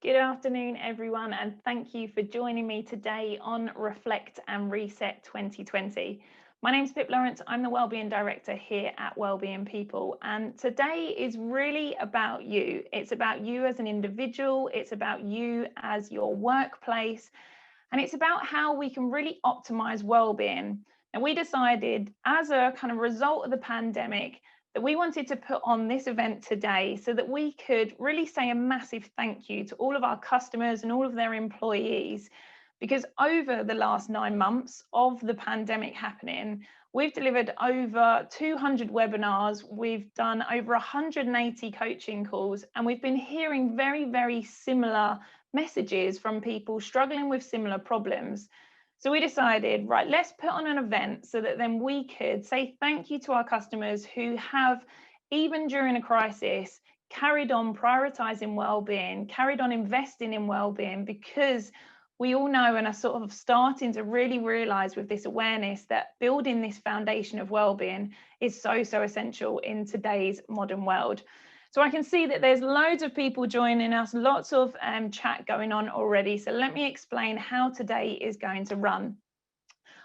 Good afternoon, everyone, and thank you for joining me today on Reflect and Reset 2020. My name's Pip Lawrence. I'm the Wellbeing Director here at Wellbeing People, and today is really about you. It's about you as an individual, it's about you as your workplace, and it's about how we can really optimize well-being. And we decided, as a kind of result of the pandemic, that we wanted to put on this event today so that we could really say a massive thank you to all of our customers and all of their employees, because over the last 9 months of the pandemic happening, we've delivered over 200 webinars, we've done over 180 coaching calls, and we've been hearing very, very similar messages from people struggling with similar problems. So we decided, right, let's put on an event so that then we could say thank you to our customers who have, even during a crisis, carried on prioritizing well-being, carried on investing in well-being, because we all know and are sort of starting to really realize with this awareness that building this foundation of well-being is so essential in today's modern world. So I can see that there's loads of people joining us, lots of chat going on already. So let me explain how today is going to run.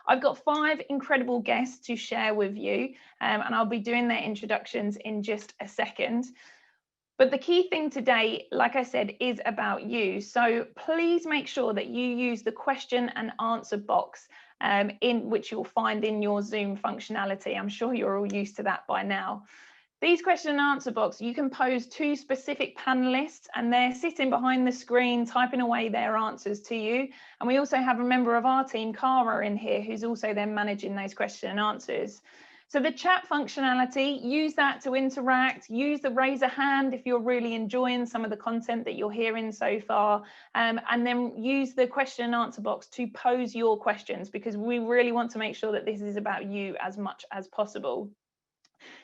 I've got 5 incredible guests to share with you, and I'll be doing their introductions in just a second. But the key thing today, like I said, is about you. So please make sure that you use the question and answer box in which you'll find in your Zoom functionality. I'm sure you're all used to that by now. These question and answer box, you can pose to specific panelists and they're sitting behind the screen typing away their answers to you. And we also have a member of our team, Cara, in here, who's also then managing those question and answers. So the chat functionality, use that to interact, use the raise a hand if you're really enjoying some of the content that you're hearing so far, and then use the question and answer box to pose your questions, because we really want to make sure that this is about you as much as possible.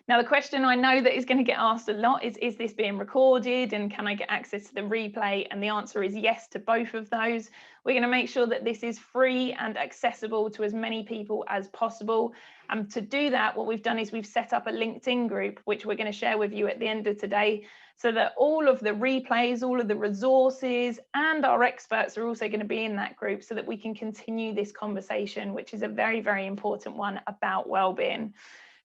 Now, the question I know that is going to get asked a lot is this being recorded and can I get access to the replay? And the answer is yes to both of those. We're going to make sure that this is free and accessible to as many people as possible. And to do that, what we've done is we've set up a LinkedIn group, which we're going to share with you at the end of today, so that all of the replays, all of the resources and our experts are also going to be in that group so that we can continue this conversation, which is a very, very important one about well-being.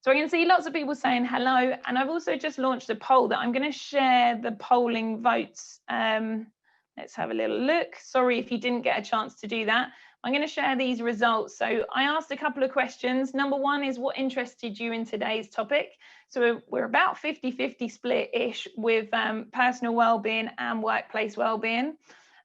So I can see lots of people saying hello, and I've also just launched a poll that I'm going to share the polling votes. Let's have a little look. Sorry if you didn't get a chance to do that. I'm going to share these results. So I asked a couple of questions. Number one is, what interested you in today's topic? So we're about 50-50 split-ish with personal well-being and workplace well-being.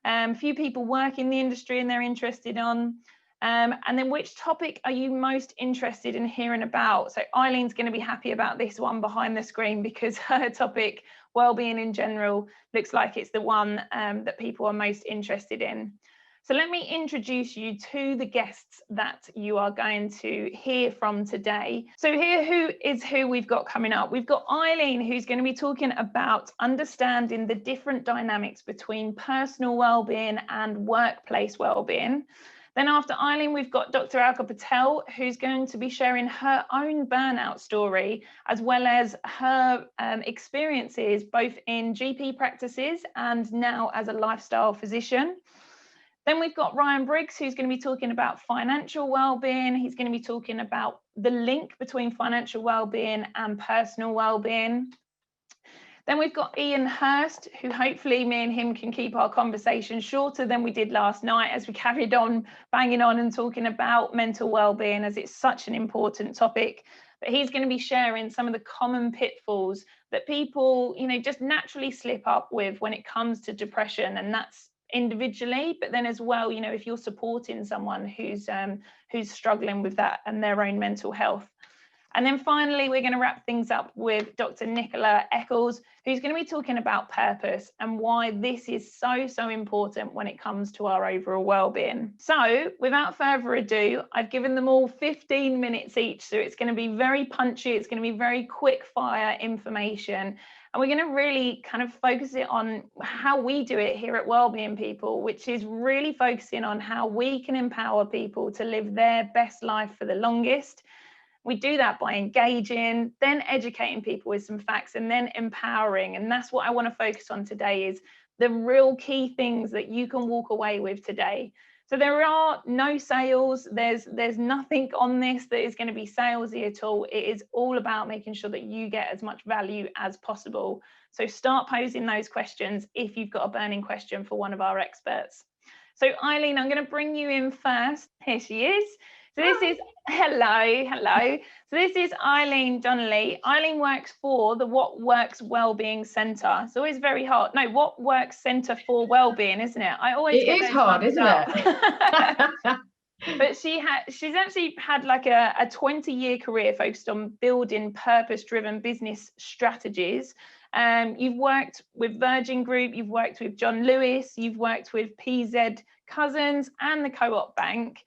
A few people work in the industry and they're interested on. And then, which topic are you most interested in hearing about? So Eileen's going to be happy about this one behind the screen, because her topic, well-being in general, looks like it's the one that people are most interested in. So let me introduce you to the guests that you are going to hear from today. So here who we've got coming up. We've got Eileen, who's going to be talking about understanding the different dynamics between personal well-being and workplace well-being. Then after Eileen, we've got Dr Alka Patel, who's going to be sharing her own burnout story, as well as her experiences both in GP practices and now as a lifestyle physician. Then we've got Ryan Briggs, who's going to be talking about financial well-being. He's going to be talking about the link between financial well-being and personal well-being. Then we've got Ian Hurst, who hopefully me and him can keep our conversation shorter than we did last night, as we carried on banging on and talking about mental well-being, as it's such an important topic. But he's going to be sharing some of the common pitfalls that people, just naturally slip up with when it comes to depression, and that's individually, but then as well, if you're supporting someone who's struggling with that and their own mental health. And then finally, we're going to wrap things up with Dr Nicola Eccles, who's going to be talking about purpose and why this is so important when it comes to our overall well-being. So without further ado, I've given them all 15 minutes each. So it's going to be very punchy. It's going to be very quick fire information. And we're going to really kind of focus it on how we do it here at Wellbeing People, which is really focusing on how we can empower people to live their best life for the longest. We do that by engaging, then educating people with some facts, and then empowering. And that's what I want to focus on today, is the real key things that you can walk away with today. So there are no sales, there's nothing on this that is going to be salesy at all. It is all about making sure that you get as much value as possible. So start posing those questions if you've got a burning question for one of our experts. So Eileen, I'm going to bring you in first. Here she is. So this is, hello. So this is Eileen Donnelly. Eileen works for the What Works Wellbeing Centre. It's always very hard. No, What Works Centre for Wellbeing, isn't it? I always get those hard, isn't it? But she's actually had like a 20-year career focused on building purpose-driven business strategies. You've worked with Virgin Group, you've worked with John Lewis, you've worked with PZ Cousins and the Co-op Bank.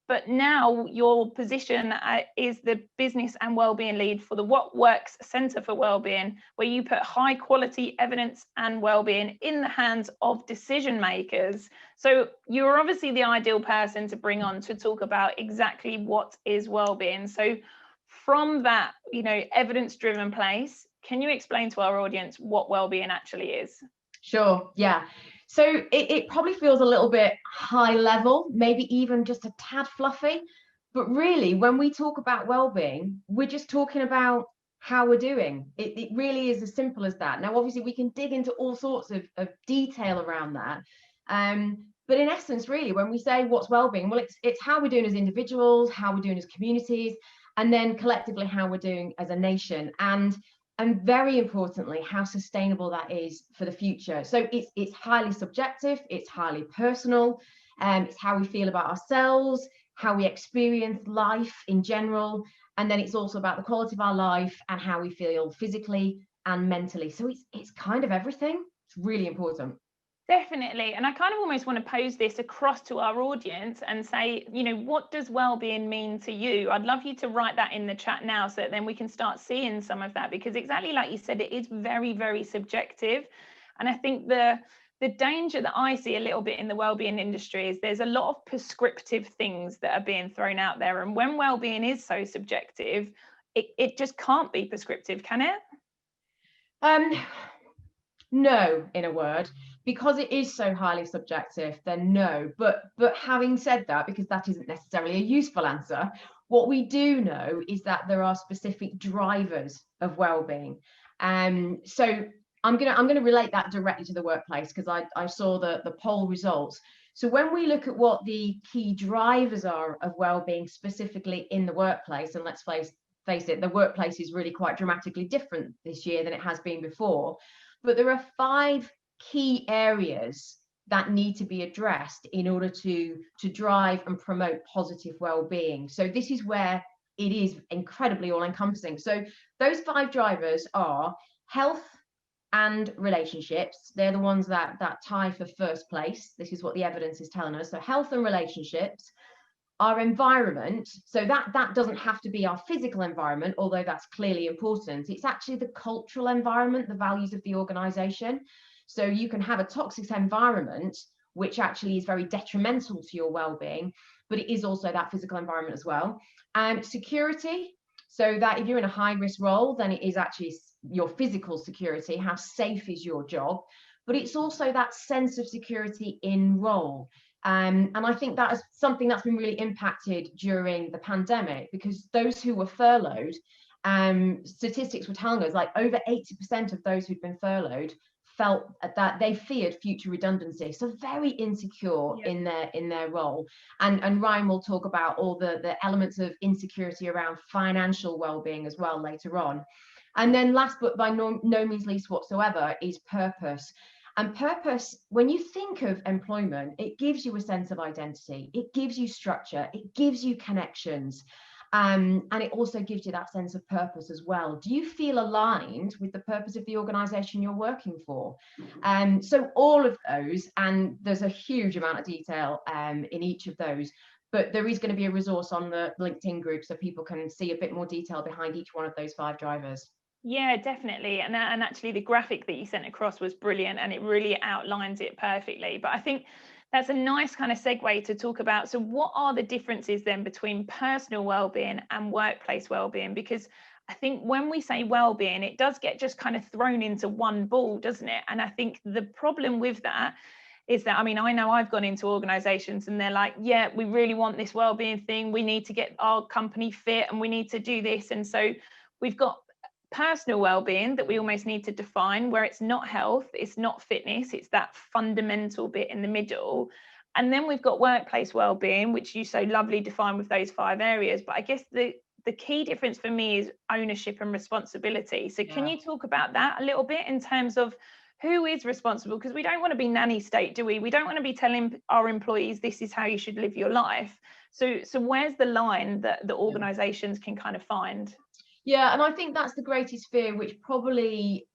But now your position is the business and wellbeing lead for the What Works Centre for Wellbeing, where you put high quality evidence and wellbeing in the hands of decision makers. So you're obviously the ideal person to bring on to talk about exactly what is wellbeing. So from that, evidence-driven place, can you explain to our audience what wellbeing actually is? Sure, yeah. So it probably feels a little bit high level, maybe even just a tad fluffy. But really, when we talk about well-being, we're just talking about how we're doing. It really is as simple as that. Now, obviously, we can dig into all sorts of detail around that. But in essence, really, when we say what's well-being, well, it's how we're doing as individuals, how we're doing as communities, and then collectively how we're doing as a nation. And very importantly, how sustainable that is for the future. So it's highly subjective, it's highly personal, it's how we feel about ourselves, how we experience life in general, and then it's also about the quality of our life and how we feel physically and mentally. So it's kind of everything. It's really important. Definitely. And I kind of almost want to pose this across to our audience and say, what does well-being mean to you? I'd love you to write that in the chat now so that then we can start seeing some of that, because exactly like you said, it is very, very subjective. And I think the danger that I see a little bit in the wellbeing industry is there's a lot of prescriptive things that are being thrown out there. And when wellbeing is so subjective, it just can't be prescriptive, can it? No, in a word, because it is so highly subjective, then no. But having said that, because that isn't necessarily a useful answer, what we do know is that there are specific drivers of well-being. So I'm gonna relate that directly to the workplace, because I saw the poll results. So when we look at what the key drivers are of well-being specifically in the workplace, and let's face it, the workplace is really quite dramatically different this year than it has been before. But there are 5 key areas that need to be addressed in order to drive and promote positive well-being. So this is where it is incredibly all-encompassing. So those 5 drivers are health and relationships. They're the ones that tie for first place. This is what the evidence is telling us. So health and relationships. Our environment, so that doesn't have to be our physical environment, although that's clearly important. It's actually the cultural environment, the values of the organization. So you can have a toxic environment, which actually is very detrimental to your well-being, but it is also that physical environment as well. And security, so that if you're in a high-risk role, then it is actually your physical security, how safe is your job, but it's also that sense of security in role. And I think that is something that's been really impacted during the pandemic, because those who were furloughed, statistics were telling us like over 80% of those who'd been furloughed felt that they feared future redundancy, so very insecure in their role. And Ryan will talk about all the elements of insecurity around financial well-being as well later on. And then last but by no means least whatsoever is purpose. And purpose, when you think of employment, it gives you a sense of identity, it gives you structure, it gives you connections, and it also gives you that sense of purpose as well. Do you feel aligned with the purpose of the organization you're working for? So all of those, and there's a huge amount of detail in each of those, but there is going to be a resource on the LinkedIn group so people can see a bit more detail behind each one of those 5 drivers. Yeah, definitely. And actually the graphic that you sent across was brilliant, and it really outlines it perfectly. But I think that's a nice kind of segue to talk about, so what are the differences then between personal well-being and workplace well-being? Because I think when we say well-being, it does get just kind of thrown into one ball, doesn't it? And I think the problem with that is that, I mean, I know I've gone into organizations and they're like, yeah, we really want this well-being thing. We need to get our company fit and we need to do this. And so we've got personal well-being that we almost need to define, where it's not health, it's not fitness, it's that fundamental bit in the middle. And then we've got workplace well-being, which you so lovely define with those 5 areas. But I guess the key difference for me is ownership and responsibility. So can you talk about that a little bit in terms of who is responsible? Because we don't want to be nanny state, do we? We don't want to be telling our employees this is how you should live your life. So where's the line that the organizations can kind of find? Yeah, and I think that's the greatest fear, which probably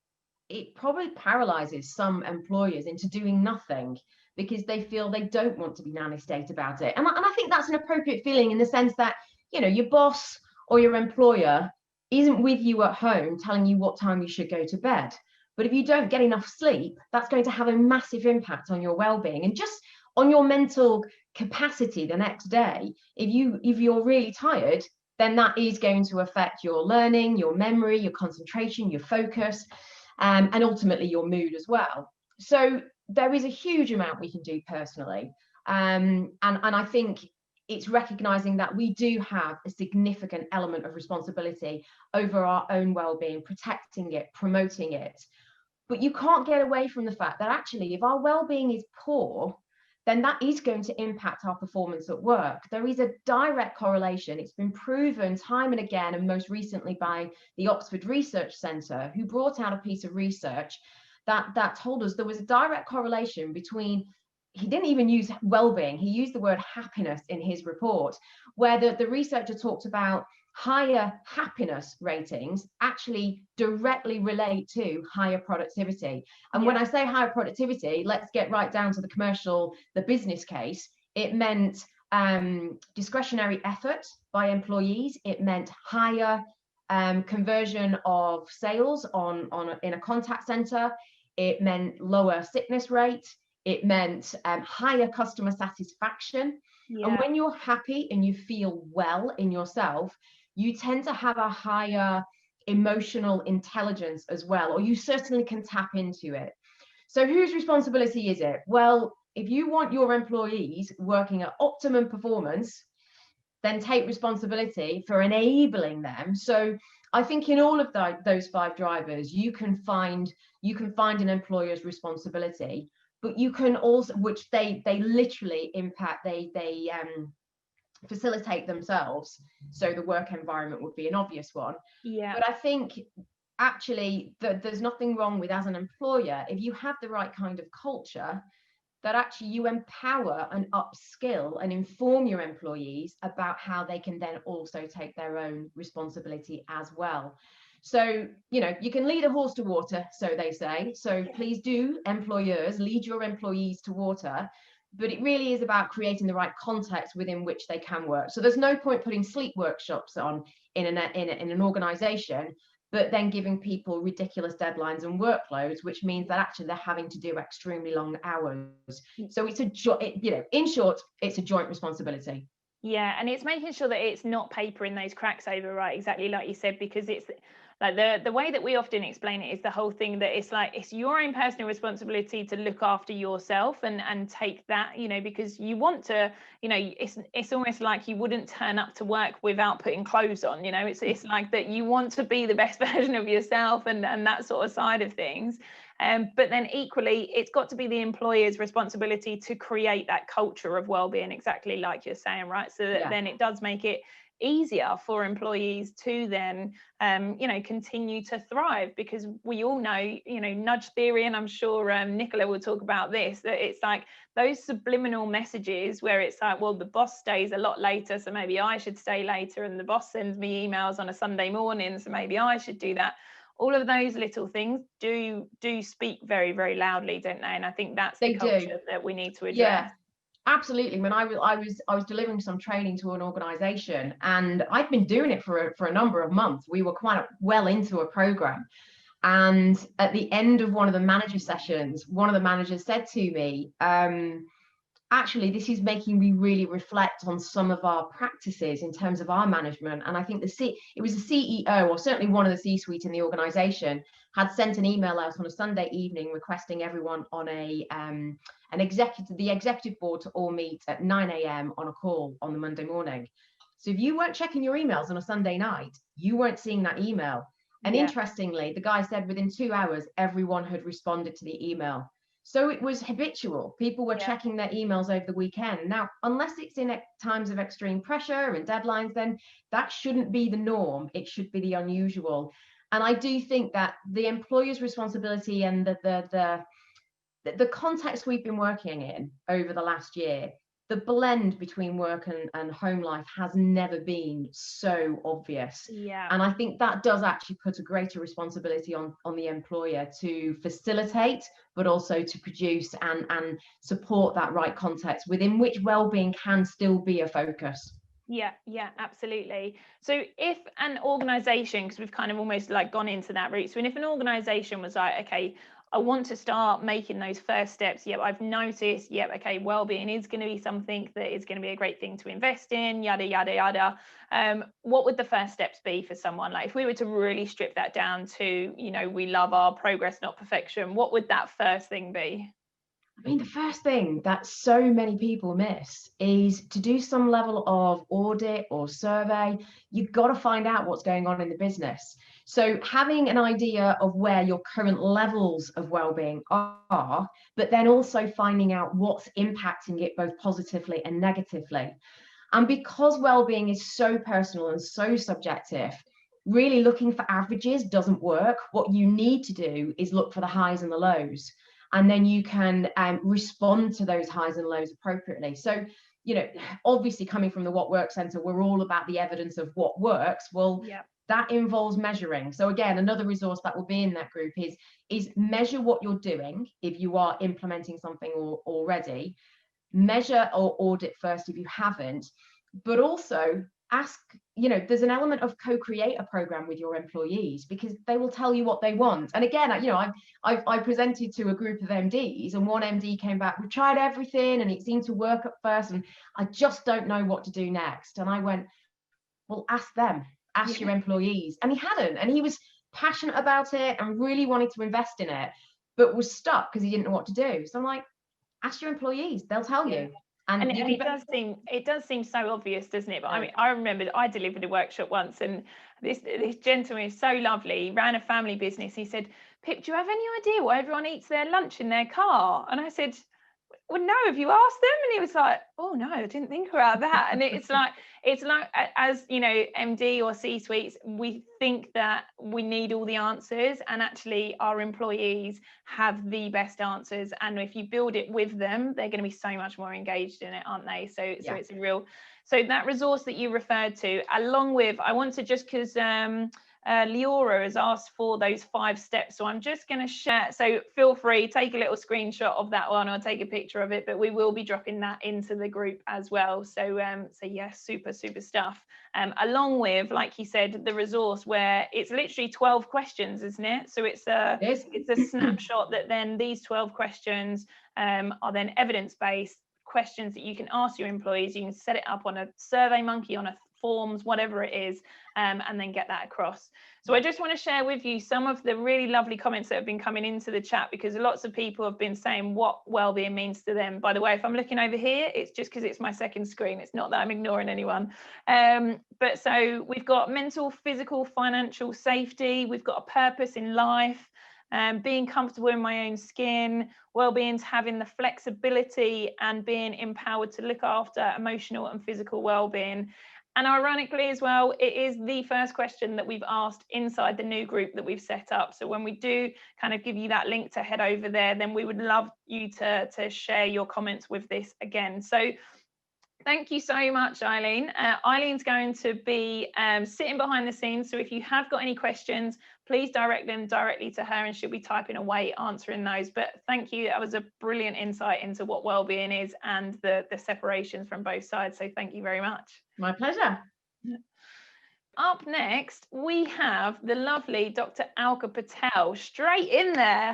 paralyzes some employers into doing nothing because they feel they don't want to be nanny state about it. And I think that's an appropriate feeling in the sense that, you know, your boss or your employer isn't with you at home telling you what time you should go to bed. But if you don't get enough sleep, that's going to have a massive impact on your well-being and just on your mental capacity the next day. If you're really tired, then that is going to affect your learning, your memory, your concentration, your focus, and ultimately your mood as well. So there is a huge amount we can do personally. And I think it's recognizing that we do have a significant element of responsibility over our own well-being, protecting it, promoting it. But you can't get away from the fact that actually, if our well-being is poor, then that is going to impact our performance at work. There is a direct correlation. It's been proven time and again, and most recently by the Oxford Research Centre, who brought out a piece of research that told us there was a direct correlation between, he didn't even use well-being, he used the word happiness in his report, where the researcher talked about higher happiness ratings actually directly relate to higher productivity. And when I say higher productivity, let's get right down to the business case. It meant discretionary effort by employees. It meant higher conversion of sales in a contact center. It meant lower sickness rate. It meant higher customer satisfaction. And when you're happy and you feel well in yourself, you tend to have a higher emotional intelligence as well, or you certainly can tap into it. So whose responsibility is it? Well, if you want your employees working at optimum performance, then take responsibility for enabling them. So I think in all of those 5 drivers, you can find an employer's responsibility, but you can also, which they literally impact, they facilitate themselves. So the work environment would be an obvious one. But I think actually that there's nothing wrong with, as an employer, if you have the right kind of culture, that actually you empower and upskill and inform your employees about how they can then also take their own responsibility as well. So, you know, you can lead a horse to water, so they say. So please do, employers, lead your employees to water. But it really is about creating the right context within which they can work. So there's no point putting sleep workshops on in an organization, but then giving people ridiculous deadlines and workloads, which means that actually they're having to do extremely long hours. So it's in short, it's a joint responsibility. Yeah, and it's making sure that it's not papering those cracks over, right? Exactly like you said, because it's like the way that we often explain it is the whole thing that it's like it's your own personal responsibility to look after yourself and take that, you know, because you want to, you know, it's almost like you wouldn't turn up to work without putting clothes on, you know, it's like that you want to be the best version of yourself and that sort of side of things. But then equally, it's got to be the employer's responsibility to create that culture of well-being, exactly like you're saying, right? So that then it does make it easier for employees to then, you know, continue to thrive, because we all know, you know, nudge theory, and I'm sure Nicola will talk about this, that it's like those subliminal messages where it's like, well, the boss stays a lot later, so maybe I should stay later, and the boss sends me emails on a Sunday morning, so maybe I should do that. All of those little things do speak very, very loudly, don't they? And I think that's the culture that we need to address. Yeah, absolutely. When I was delivering some training to an organization, and I'd been doing it for a number of months. We were quite well into a program, and at the end of one of the manager sessions, one of the managers said to me, actually, this is making me really reflect on some of our practices in terms of our management. And I think it was the CEO, or certainly one of the C-suite in the organization, had sent an email out on a Sunday evening requesting everyone on the executive board to all meet at 9 a.m. on a call on the Monday morning. So if you weren't checking your emails on a Sunday night, you weren't seeing that email. And interestingly, the guy said within 2 hours, everyone had responded to the email. So it was habitual. People were checking their emails over the weekend. Now, unless it's in times of extreme pressure and deadlines, then that shouldn't be the norm. It should be the unusual. And I do think that the employer's responsibility and the context we've been working in over the last year, the blend between work and home life has never been so obvious. And I think that does actually put a greater responsibility on the employer to facilitate, but also to produce and support that right context within which well-being can still be a focus. Yeah, absolutely. So if an organization, because we've kind of almost like gone into that route, so if an organization was like, okay, I want to start making those first steps. I've noticed, okay, well-being is going to be something that is going to be a great thing to invest in, yada, yada, yada. What would the first steps be for someone? Like if we were to really strip that down to, we love our progress, not perfection, what would that first thing be? I mean, the first thing that so many people miss is to do some level of audit or survey. You've got to find out what's going on in the business. So having an idea of where your current levels of well-being are, but then also finding out what's impacting it both positively and negatively. And because well-being is so personal and so subjective, really looking for averages doesn't work. What you need to do is look for the highs and the lows. And then you can respond to those highs and lows appropriately. So, obviously coming from the What Works Centre, we're all about the evidence of what works. Well, that involves measuring. So again, another resource that will be in that group is measure what you're doing if you are implementing something already. Measure or audit first if you haven't, but also ask, there's an element of co-create a program with your employees because they will tell you what they want. And again, I presented to a group of MDs and one MD came back, we tried everything and it seemed to work at first and I just don't know what to do next. And I went, well, ask them, ask your employees. And he hadn't, and he was passionate about it and really wanted to invest in it, but was stuck because he didn't know what to do. So I'm like, ask your employees, they'll tell you. And it does seem so obvious, doesn't it? But I mean, I remember I delivered a workshop once, and this gentleman is so lovely. He ran a family business. He said, "Pip, do you have any idea why everyone eats their lunch in their car?" And I said, "Well, no. Have you asked them?" And he was like, "Oh no, I didn't think about that." And it's like as MD or C-suites, we think that we need all the answers, and actually our employees have the best answers. And if you build it with them, they're going to be so much more engaged in it, aren't they? So it's a real. So that resource that you referred to, along with, I want to just because. Leora has asked for those 5 steps, so I'm just going to share, so feel free, take a little screenshot of that one or take a picture of it, but we will be dropping that into the group as well. So yes, super stuff, along with, like you said, the resource where it's literally 12 questions, isn't it? So it's a snapshot that then these 12 questions are then evidence-based questions that you can ask your employees. You can set it up on a SurveyMonkey, on a forms, whatever it is, and then get that across. So I just want to share with you some of the really lovely comments that have been coming into the chat, because lots of people have been saying what well-being means to them. By the way, if I'm looking over here, it's just because it's my second screen. It's not that I'm ignoring anyone. But so we've got mental, physical, financial safety. We've got a purpose in life. Being comfortable in my own skin. Well-being's having the flexibility and being empowered to look after emotional and physical well-being. And ironically as well, it is the first question that we've asked inside the new group that we've set up. So when we do kind of give you that link to head over there, then we would love you to share your comments with this again. So thank you so much, Eileen. Eileen's going to be sitting behind the scenes. So if you have got any questions, please direct them directly to her and she'll be typing away answering those. But thank you. That was a brilliant insight into what well-being is and the separations from both sides. So thank you very much. My pleasure. Up next, we have the lovely Dr. Alka Patel, straight in there.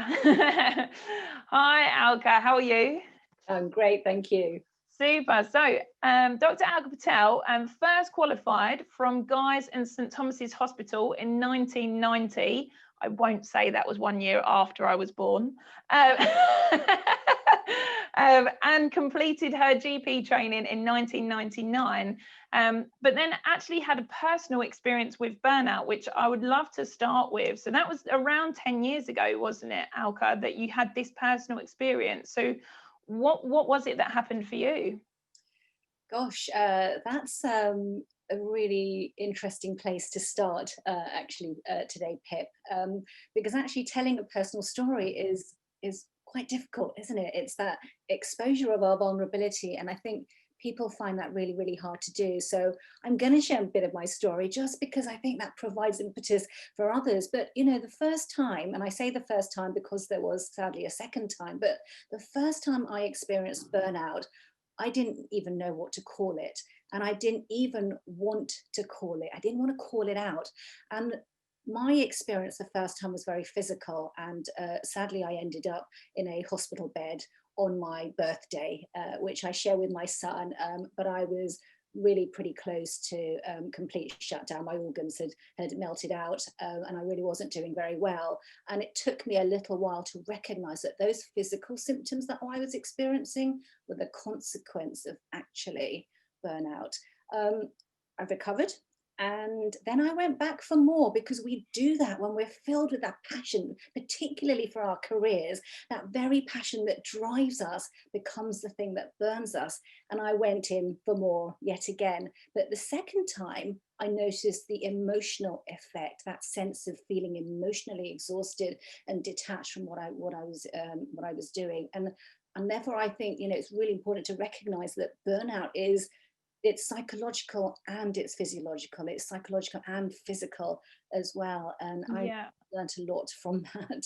Hi, Alka, how are you? I'm great, thank you. Super. So, Dr. Alka Patel first qualified from Guy's and St Thomas's Hospital in 1990. I won't say that was 1 year after I was born. And completed her GP training in 1999. But then actually had a personal experience with burnout, which I would love to start with. So that was around 10 years ago, wasn't it, Alka, that you had this personal experience? So what was it that happened for you? Gosh, that's a really interesting place to start today, Pip, because actually telling a personal story is quite difficult, isn't it? It's that exposure of our vulnerability, and I think people find that really, really hard to do. So I'm going to share a bit of my story just because I think that provides impetus for others. But, you know, the first time, and I say the first time because there was sadly a second time, but the first time I experienced burnout, I didn't even know what to call it. And I didn't even want to call it. I didn't want to call it out. And my experience the first time was very physical. And sadly, I ended up in a hospital bed on my birthday, which I share with my son. But I was really pretty close to complete shutdown. My organs had melted out, and I really wasn't doing very well. And it took me a little while to recognize that those physical symptoms that I was experiencing were the consequence of actually burnout. I recovered. And then I went back for more, because we do that when we're filled with that passion, particularly for our careers. That very passion that drives us becomes the thing that burns us. And I went in for more yet again. But the second time, I noticed the emotional effect, that sense of feeling emotionally exhausted and detached from what I was doing. And therefore, I think, you know, it's really important to recognize that burnout it's psychological and it's physiological. It's psychological and physical as well. And I learned a lot from that.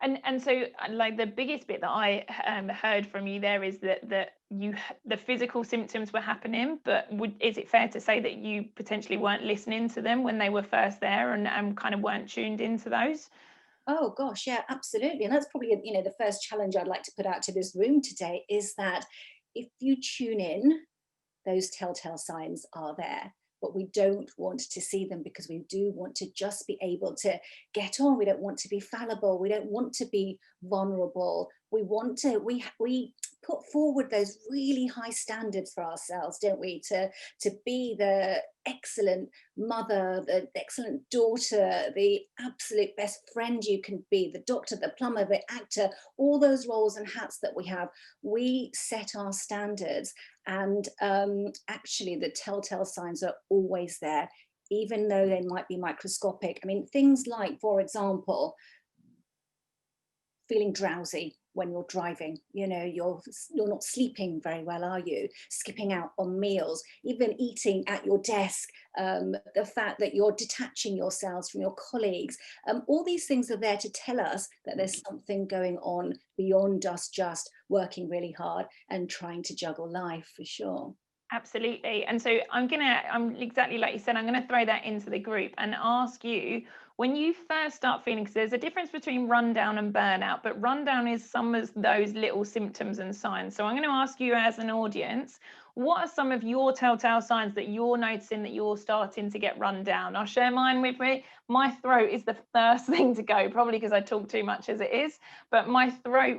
And so, like, the biggest bit that I heard from you there is that the physical symptoms were happening, but is it fair to say that you potentially weren't listening to them when they were first there, and kind of weren't tuned into those? Oh gosh, yeah, absolutely. And that's probably, you know, the first challenge I'd like to put out to this room today is that if you tune in, those telltale signs are there, but we don't want to see them because we do want to just be able to get on. We don't want to be fallible. We don't want to be vulnerable. We want to, we put forward those really high standards for ourselves, don't we? To be the excellent mother, the excellent daughter, the absolute best friend you can be, the doctor, the plumber, the actor, all those roles and hats that we have. We set our standards, and actually the telltale signs are always there, even though they might be microscopic. I mean, things like, for example, feeling drowsy when you're driving, you know, you're not sleeping very well, are you? Skipping out on meals, even eating at your desk, the fact that you're detaching yourselves from your colleagues. All these things are there to tell us that there's something going on beyond us just working really hard and trying to juggle life, for sure. Absolutely. And so I'm exactly like you said, I'm going to throw that into the group and ask you, when you first start feeling, because there's a difference between rundown and burnout, but rundown is some of those little symptoms and signs. So I'm going to ask you as an audience, what are some of your telltale signs that you're noticing that you're starting to get run down? I'll share mine with me. My throat is the first thing to go, probably because I talk too much as it is, but my throat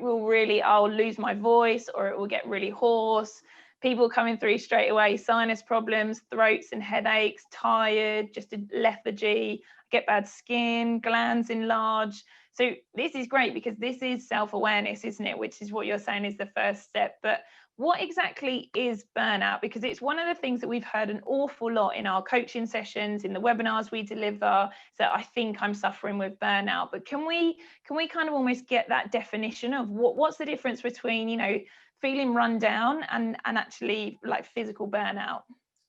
I'll lose my voice, or it will get really hoarse. People coming through straight away, sinus problems, throats and headaches, tired, just a lethargy, get bad skin, glands enlarged. So this is great because this is self-awareness, isn't it? Which is what you're saying is the first step. But what exactly is burnout? Because it's one of the things that we've heard an awful lot in our coaching sessions, in the webinars we deliver, that I think I'm suffering with burnout. But can we kind of almost get that definition of what's the difference between, you know, feeling run down and actually like physical burnout?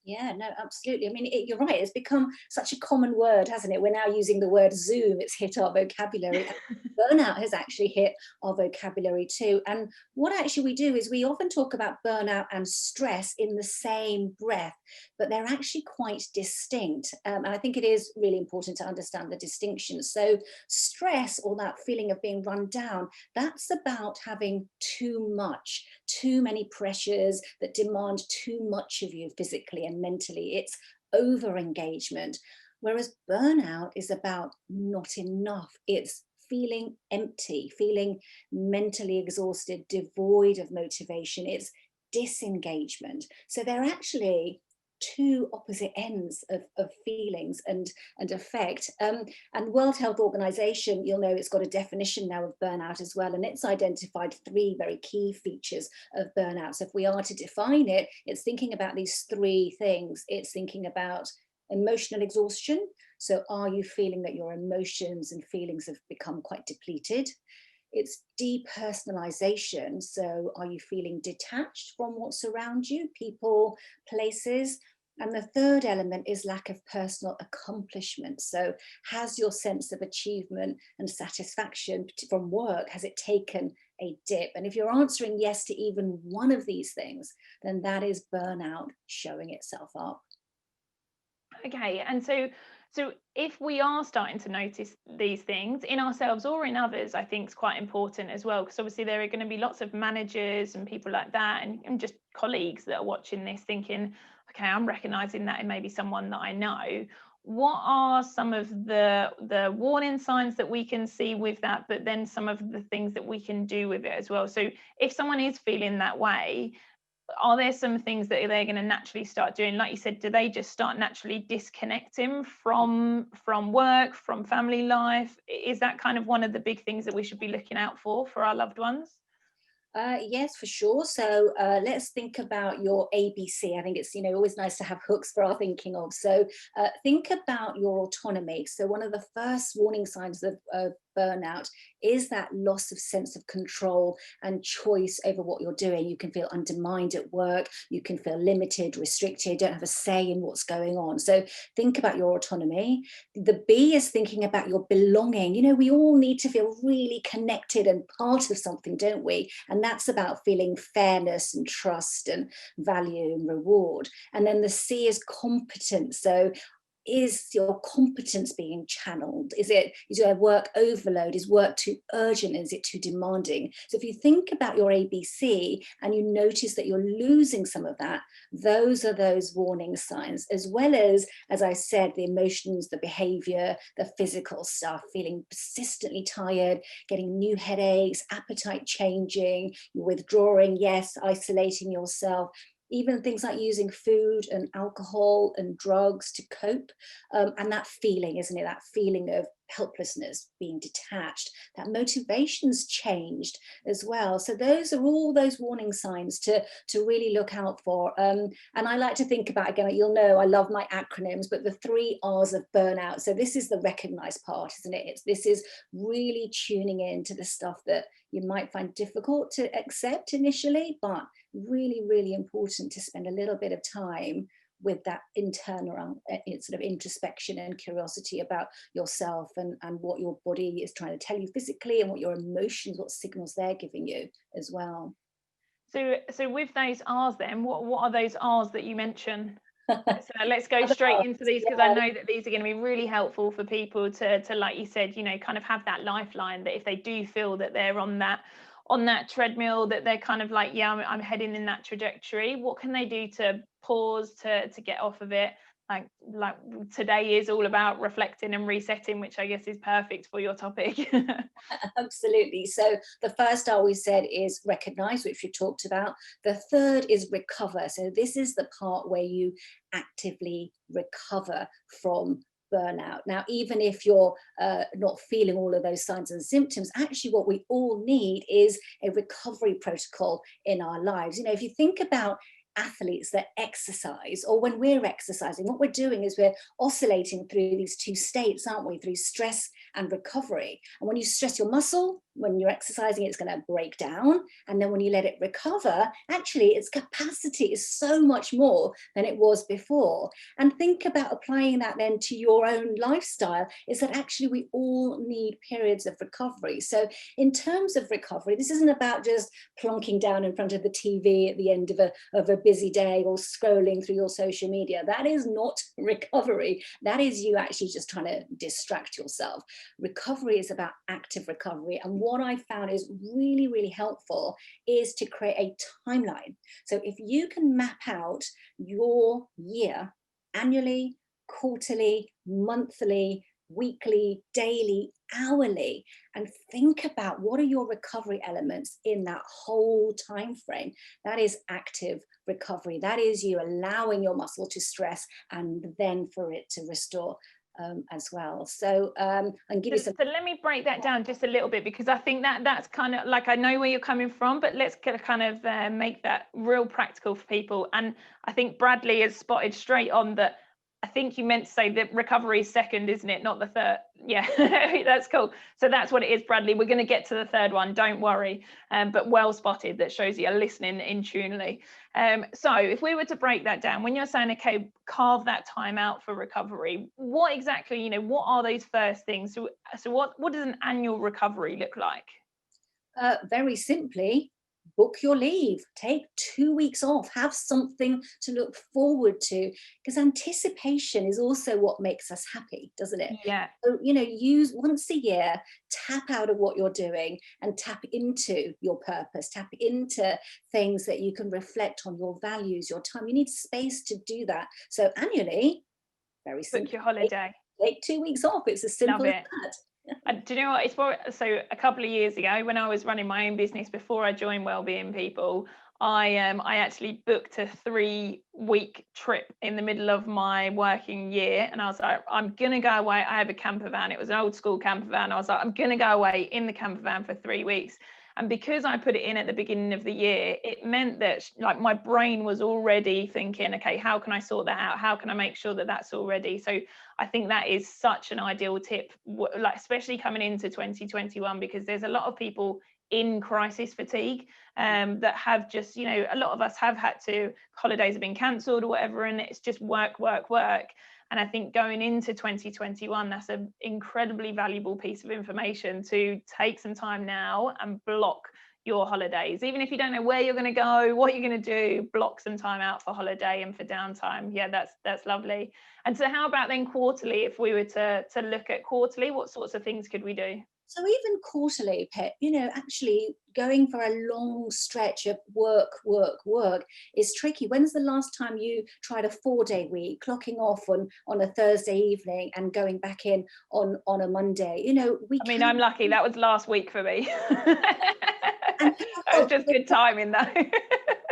Yeah, no, absolutely. I mean, you're right. It's become such a common word, hasn't it? We're now using the word Zoom. It's hit our vocabulary. And burnout has actually hit our vocabulary too. And what actually we do is we often talk about burnout and stress in the same breath, but they're actually quite distinct. And I think it is really important to understand the distinction. So stress, or that feeling of being run down, that's about having too much, too many pressures that demand too much of you physically and mentally. It's over engagement. Whereas burnout is about not enough. It's feeling empty, feeling mentally exhausted, devoid of motivation. It's disengagement. So they're actually two opposite ends of feelings and effect. And World Health Organization, you'll know it's got a definition now of burnout as well, and it's identified 3 very key features of burnout. So if we are to define it, it's thinking about these 3 things. It's thinking about emotional exhaustion. So are you feeling that your emotions and feelings have become quite depleted? It's depersonalization. So are you feeling detached from what's around you, people, places? And the third element is lack of personal accomplishment. So has your sense of achievement and satisfaction from work, has it taken a dip? And if you're answering yes to even one of these things, then that is burnout showing itself up. Okay, and so if we are starting to notice these things in ourselves or in others, I think it's quite important as well, because obviously there are going to be lots of managers and people like that, and just colleagues that are watching this thinking, okay, I'm recognizing that in maybe someone that I know. What are some of the warning signs that we can see with that, but then some of the things that we can do with it as well? So if someone is feeling that way, are there some things that they're going to naturally start doing? Like you said, do they just start naturally disconnecting from work, from family life? Is that kind of one of the big things that we should be looking out for our loved ones? Yes, for sure. So let's think about your ABC. I think it's, always nice to have hooks for our thinking of. So think about your autonomy. So one of the first warning signs of burnout is that loss of sense of control and choice over what you're doing. You can feel undermined at work. You can feel limited, restricted, don't have a say in what's going on. So think about your autonomy. The B is thinking about your belonging. We all need to feel really connected and part of something, don't we? And that's about feeling fairness and trust and value and reward. And then the C is competence. So is your competence being channeled? Is your work overload? Is work too urgent? Is it too demanding? So if you think about your ABC and you notice that you're losing some of that, those are those warning signs, as well as I said, the emotions, the behavior, the physical stuff, feeling persistently tired, getting new headaches, appetite changing, you're withdrawing, yes, isolating yourself. Even things like using food and alcohol and drugs to cope. And that feeling, isn't it? That feeling of helplessness, being detached, that motivation's changed as well. So those are all those warning signs to really look out for. And I like to think about, again, you'll know I love my acronyms, but the 3 R's of burnout. So this is the recognized part, isn't it? This is really tuning in to the stuff that you might find difficult to accept initially, but really, really important to spend a little bit of time with that internal sort of introspection and curiosity about yourself and what your body is trying to tell you physically, and what your emotions, what signals they're giving you as well. So with those R's then, what are those R's that you mentioned? So let's go straight into these, because I know that these are going to be really helpful for people to like you said, kind of have that lifeline, that if they do feel that they're on that treadmill, that they're kind of like, yeah, I'm heading in that trajectory. What can they do to pause, to get off of it? Like today is all about reflecting and resetting, which I guess is perfect for your topic. Absolutely. So the first R we said is recognize, which we talked about. The third is recover. So this is the part where you actively recover from burnout. Now, even if you're not feeling all of those signs and symptoms, actually what we all need is a recovery protocol in our lives. If you think about athletes that exercise, or when we're exercising, what we're doing is we're oscillating through these 2 states, aren't we? Through stress and recovery. And when you stress your muscle, when you're exercising, it's going to break down. And then when you let it recover, actually its capacity is so much more than it was before. And think about applying that then to your own lifestyle, is that actually we all need periods of recovery. So in terms of recovery, this isn't about just plonking down in front of the TV at the end of a busy day or scrolling through your social media. That is not recovery. That is you actually just trying to distract yourself. Recovery is about active recovery. And what I found is really, really helpful is to create a timeline. So if you can map out your year annually, quarterly, monthly, weekly, daily, hourly, and think about what are your recovery elements in that whole time frame. That is active recovery. That is you allowing your muscle to stress and then for it to restore as well. So and give you some. So let me break that down just a little bit, because I think that's kind of like, I know where you're coming from, but let's kind of make that real practical for people. And I think Bradley has spotted straight on that. I think you meant to say that recovery is second, isn't it? Not the third. Yeah, that's cool. So that's what it is, Bradley. We're going to get to the third one, don't worry. But well spotted. That shows you're listening in tunely. So if we were to break that down, when you're saying, okay, carve that time out for recovery, what exactly, what are those first things? So what does an annual recovery look like? Very simply, book your leave, take 2 weeks off, have something to look forward to, because anticipation is also what makes us happy, doesn't it? Yeah. So, use once a year, tap out of what you're doing and tap into your purpose, tap into things that you can reflect on, your values, your time. You need space to do that. So annually, very simple. Book your holiday. Take 2 weeks off. It's as simple as that. Do you know what? So a couple of years ago, when I was running my own business before I joined Wellbeing People, I actually booked a 3-week trip in the middle of my working year, and I was like, I'm gonna go away. I have a camper van. It was an old school camper van. I was like, I'm gonna go away in the camper van for 3 weeks. And because I put it in at the beginning of the year, it meant that like my brain was already thinking, okay, how can I sort that out? How can I make sure that that's all ready? So I think that is such an ideal tip, like especially coming into 2021, because there's a lot of people in crisis fatigue that have just, a lot of us have had to, holidays have been cancelled or whatever, and it's just work. And I think going into 2021, that's an incredibly valuable piece of information to take some time now and block your holidays. Even if you don't know where you're going to go, what you're going to do, block some time out for holiday and for downtime. Yeah, that's lovely. And so how about then quarterly? If we were to look at quarterly, what sorts of things could we do? So even quarterly, Pip, actually going for a long stretch of work is tricky. When's the last time you tried a 4-day week, clocking off on a Thursday evening and going back in on a Monday? I'm lucky. That was last week for me. That was just good timing though.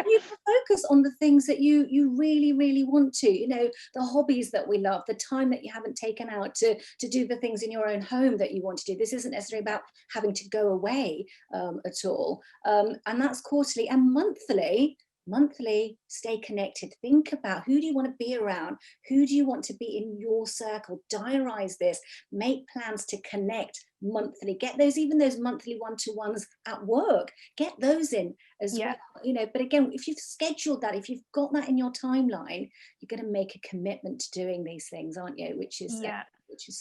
You can focus on the things that you really, really want to, the hobbies that we love, the time that you haven't taken out to do the things in your own home that you want to do. This isn't necessarily about having to go away at all. And that's quarterly. And monthly, stay connected. Think about, who do you want to be around? Who do you want to be in your circle? Diarize this, make plans to connect monthly, get those monthly one-to-ones at work, get those in as well, but again, if you've scheduled that, if you've got that in your timeline, you're going to make a commitment to doing these things, aren't you? Which is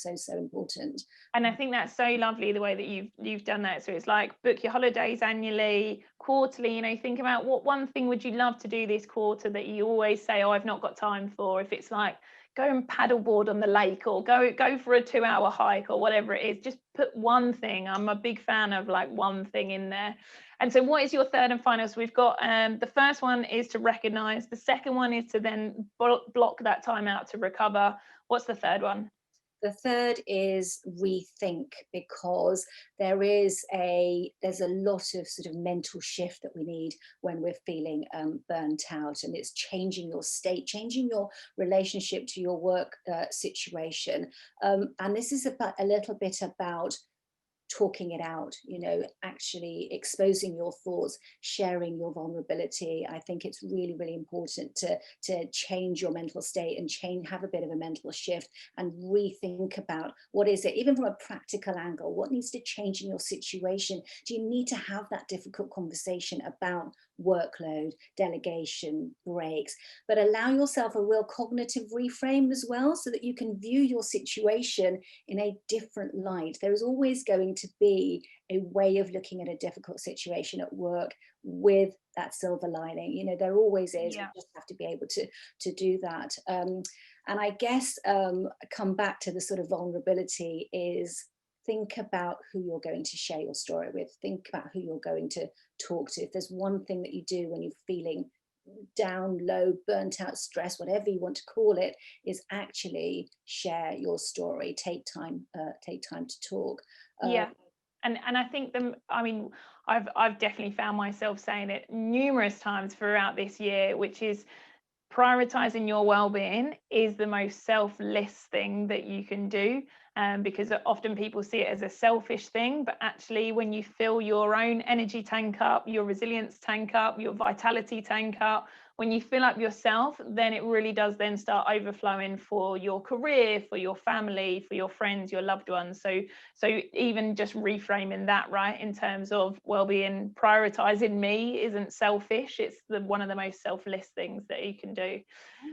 so important. And I think that's so lovely the way that you've done that. So it's like, book your holidays annually, quarterly, think about what one thing would you love to do this quarter that you always say, oh, I've not got time for. If it's like go and paddleboard on the lake, or go for a 2-hour hike, or whatever it is, just put one thing. I'm a big fan of like one thing in there. And so what is your third and final? So we've got the first one is to recognize, the second one is to then block that time out to recover. What's the third one? The third is rethink, because there's a lot of sort of mental shift that we need when we're feeling burnt out, and it's changing your state, changing your relationship to your work situation. And this is a little bit about talking it out, you know, actually exposing your thoughts, sharing your vulnerability. I think it's really, really important to change your mental state and have a bit of a mental shift and rethink about what is it, even from a practical angle, what needs to change in your situation? Do you need to have that difficult conversation about workload, delegation, breaks, but allow yourself a real cognitive reframe as well, so that you can view your situation in a different light. There is always going to be a way of looking at a difficult situation at work with that silver lining. You know, there always is. Yeah. We just have to be able to do that. And I guess come back to the sort of vulnerability is, think about who you're going to share your story with. Think about who you're going to talk to. If there's one thing that you do when you're feeling down, low, burnt out, stressed, whatever you want to call it, is actually share your story. Take time to talk. Yeah. And I think I've definitely found myself saying it numerous times throughout this year, which is prioritizing your well-being is the most selfless thing that you can do, because often people see it as a selfish thing, but actually when you fill your own energy tank up, your resilience tank up, your vitality tank up, when you fill up yourself, then it really does then start overflowing for your career, for your family, for your friends, your loved ones. So even just reframing that, right, in terms of well-being, prioritizing me isn't selfish. It's one of the most selfless things that you can do.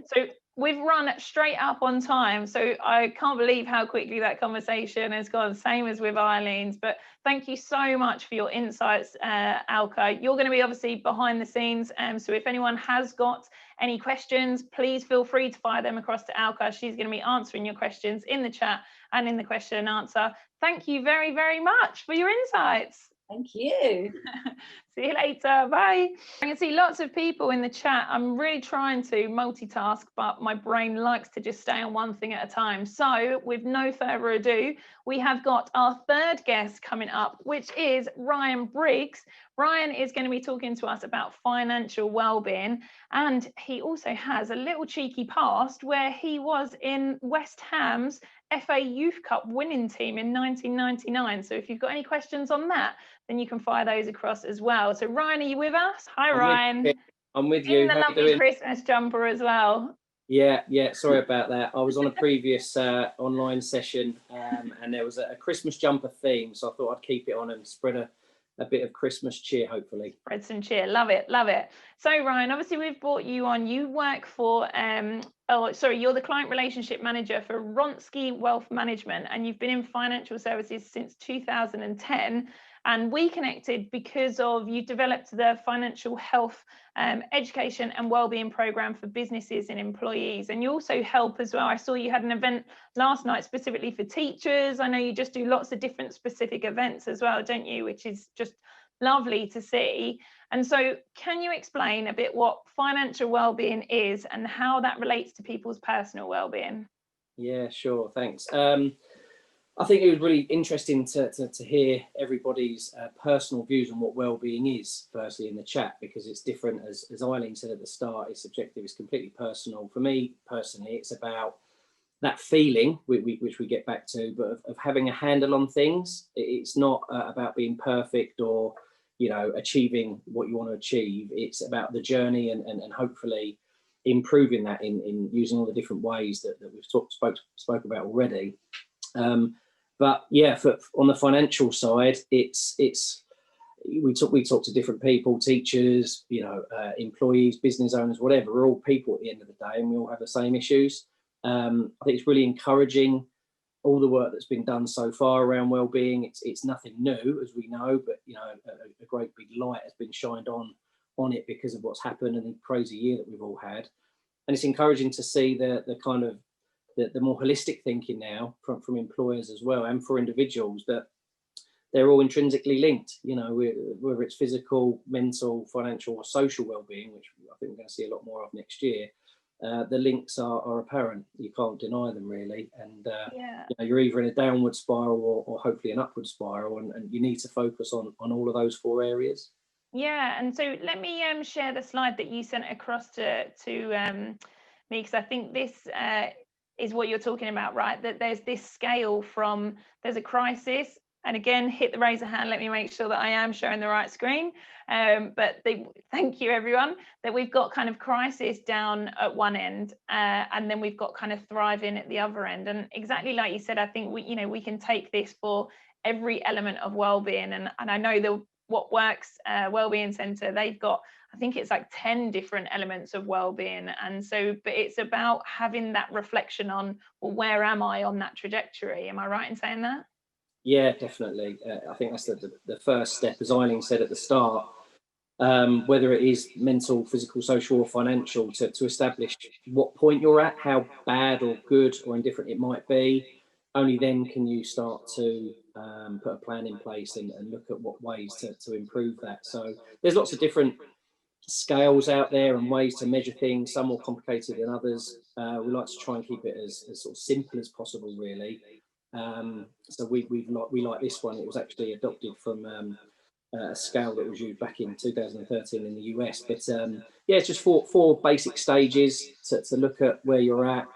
So we've run straight up on time, so I can't believe how quickly that conversation has gone, same as with Eileen's. But thank you so much for your insights, Alka. You're going to be obviously behind the scenes, so if anyone has got any questions, please feel free to fire them across to Alka. She's going to be answering your questions in the chat and in the question and answer. Thank you very, very much for your insights. Thank you. See you later. Bye. I can see lots of people in the chat. I'm really trying to multitask, but my brain likes to just stay on one thing at a time. So with no further ado, we have got our third guest coming up, which is Ryan Briggs. Ryan is going to be talking to us about financial well-being, and he also has a little cheeky past where he was in West Ham's FA Youth Cup winning team in 1999. So if you've got any questions on that, then you can fire those across as well. So Ryan, are you with us? Hi, Ryan. I'm with you. In the lovely Christmas jumper as well. Yeah. Sorry about that. I was on a previous online session, and there was a Christmas jumper theme, so I thought I'd keep it on and spread a bit of Christmas cheer, hopefully. Spread some cheer. Love it. Love it. So Ryan, obviously we've brought you on. You work for you're the client relationship manager for Ronsky Wealth Management, and you've been in financial services since 2010. And we connected because of you developed the financial health education and wellbeing program for businesses and employees. And you also help as well. I saw you had an event last night specifically for teachers. I know you just do lots of different specific events as well, don't you? Which is just lovely to see. And so can you explain a bit what financial wellbeing is and how that relates to people's personal wellbeing? Yeah, sure. Thanks. I think it was really interesting to hear everybody's personal views on what well-being is, firstly, in the chat, because it's different. As Eileen said at the start, it's subjective, it's completely personal. For me, personally, it's about that feeling, which we get back to, but of having a handle on things. It's not about being perfect or, achieving what you want to achieve. It's about the journey and hopefully improving that in using all the different ways that we've spoke about already. But yeah, on the financial side, we talk to different people, teachers, employees, business owners, whatever. We're all people at the end of the day, and we all have the same issues. I think it's really encouraging all the work that's been done so far around well-being. It's nothing new, as we know, but a great big light has been shined on it because of what's happened and the crazy year that we've all had. And it's encouraging to see the kind of the more holistic thinking now from employers as well, and for individuals, that they're all intrinsically linked, whether it's physical, mental, financial or social well-being, which I think we're going to see a lot more of next year. The links are apparent. You can't deny them, really. And you're either in a downward spiral or hopefully an upward spiral, and you need to focus on all of those four areas. Yeah, and so let me share the slide that you sent across to me, because I think this is what you're talking about, right? That there's this scale from there's a crisis, And again, hit the raise a hand. Let me make sure that I am showing the right screen. Thank you, everyone, that we've got kind of crisis down at one end, and then we've got kind of thriving at the other end. And exactly like you said, I think we can take this for every element of well-being. And I know the What Works Wellbeing Centre, they've got, I think it's like 10 different elements of well-being. And so, but it's about having that reflection on, well, where am I on that trajectory? Am I right in saying that? Yeah, definitely. I think that's the first step, as Eileen said at the start, whether it is mental, physical, social or financial, to establish what point you're at, how bad or good or indifferent it might be. Only then can you start to put a plan in place and look at what ways to improve that. So there's lots of different scales out there and ways to measure things, some more complicated than others. We like to try and keep it as sort of simple as possible, really. So we like this one. It was actually adopted from a scale that was used back in 2013 in the US. But yeah, it's just four basic stages to look at where you're at.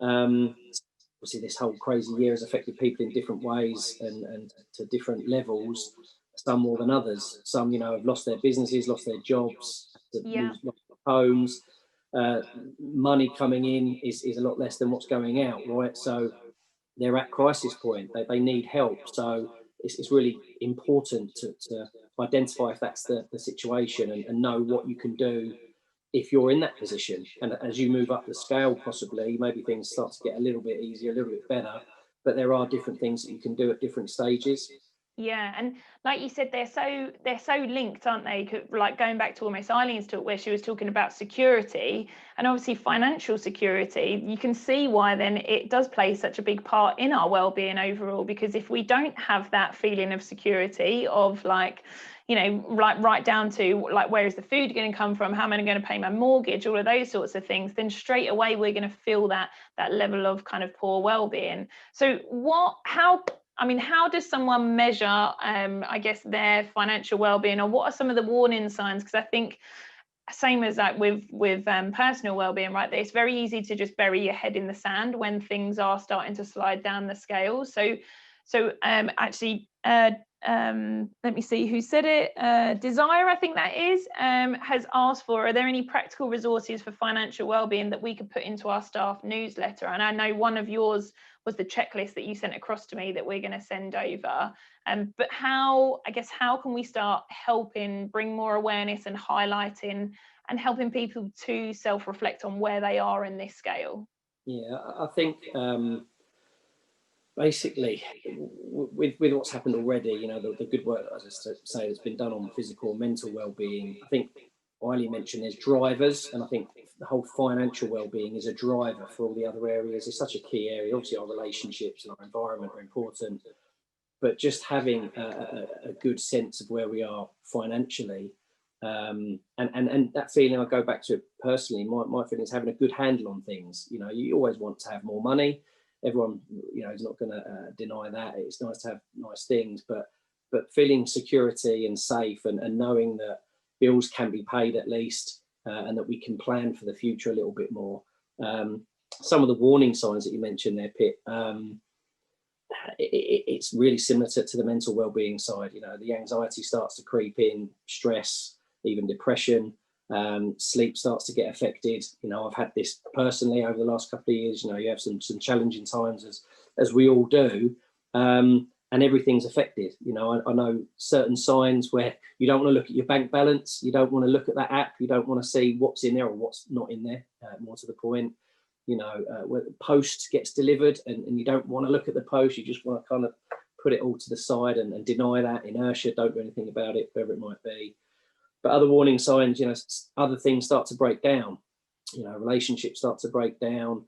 Obviously, this whole crazy year has affected people in different ways and to different levels. Some more than others. Some, have lost their businesses, lost their jobs, lost their homes. Money coming in is a lot less than what's going out, right? So they're at crisis point. They need help. So it's really important to identify if that's the situation and know what you can do if you're in that position. And as you move up the scale, possibly, maybe things start to get a little bit easier, a little bit better. But there are different things that you can do at different stages. Yeah, and like you said, they're so linked, aren't they? Like going back to almost Eileen's talk where she was talking about security and obviously financial security, you can see why then it does play such a big part in our well-being overall, because if we don't have that feeling of security of like, right down to like, where is the food going to come from? How am I going to pay my mortgage? All of those sorts of things, then straight away we're going to feel that level of kind of poor well-being. So how does someone measure, I guess, their financial well-being, or what are some of the warning signs? Because I think, same as that with personal well-being, right? It's very easy to just bury your head in the sand when things are starting to slide down the scale. So actually, let me see who said it. Desire, I think that is, has asked for, are there any practical resources for financial well-being that we could put into our staff newsletter? And I know one of yours was the checklist that you sent across to me that we're going to send over. But how can we start helping bring more awareness and highlighting and helping people to self-reflect on where they are in this scale? Yeah, I think basically with what's happened already, the good work, as I say, that's been done on physical and mental well-being. I think Eileen mentioned there's drivers, and I think the whole financial well-being is a driver for all the other areas. It's such a key area. Obviously, our relationships and our environment are important, but just having a good sense of where we are financially, and that feeling, I go back to it personally. My feeling is having a good handle on things. You always want to have more money. Everyone, is not going to deny that. It's nice to have nice things, but feeling security and safe and knowing that bills can be paid at least, and that we can plan for the future a little bit more. Some of the warning signs that you mentioned there, Pip, it's really similar to the mental well-being side. The anxiety starts to creep in, stress, even depression, sleep starts to get affected. I've had this personally over the last couple of years. You have some challenging times as we all do, and everything's affected. I know certain signs where you don't want to look at your bank balance, you don't want to look at that app, you don't want to see what's in there or what's not in there. More to the point, where the post gets delivered and you don't want to look at the post, you just want to kind of put it all to the side and deny that inertia, don't do anything about it, whatever it might be. But other warning signs, other things start to break down, relationships start to break down,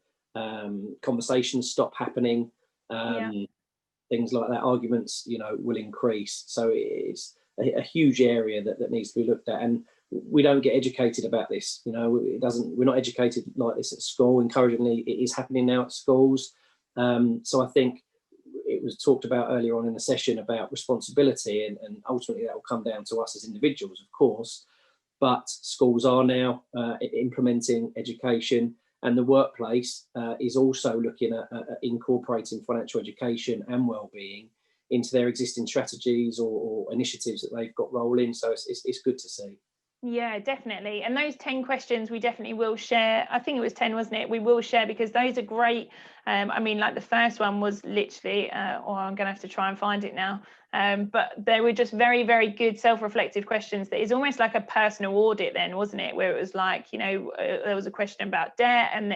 conversations stop happening, things like that, arguments, will increase. So it's a huge area that needs to be looked at. And we don't get educated about this. We're not educated like this at school. Encouragingly, it is happening now at schools. So I think it was talked about earlier on in the session about responsibility, and ultimately that will come down to us as individuals, of course. But schools are now implementing education, and the workplace is also looking at incorporating financial education and well-being into their existing strategies or initiatives that they've got rolling. So it's good to see. Yeah, definitely. And those 10 questions we definitely will share. I think it was 10, wasn't it? We will share because those are great. I mean, like the first one was literally, or I'm going to have to try and find it now. But they were just very, very good self-reflective questions. That is almost like a personal audit then, wasn't it? Where it was like, you know, there was a question about debt and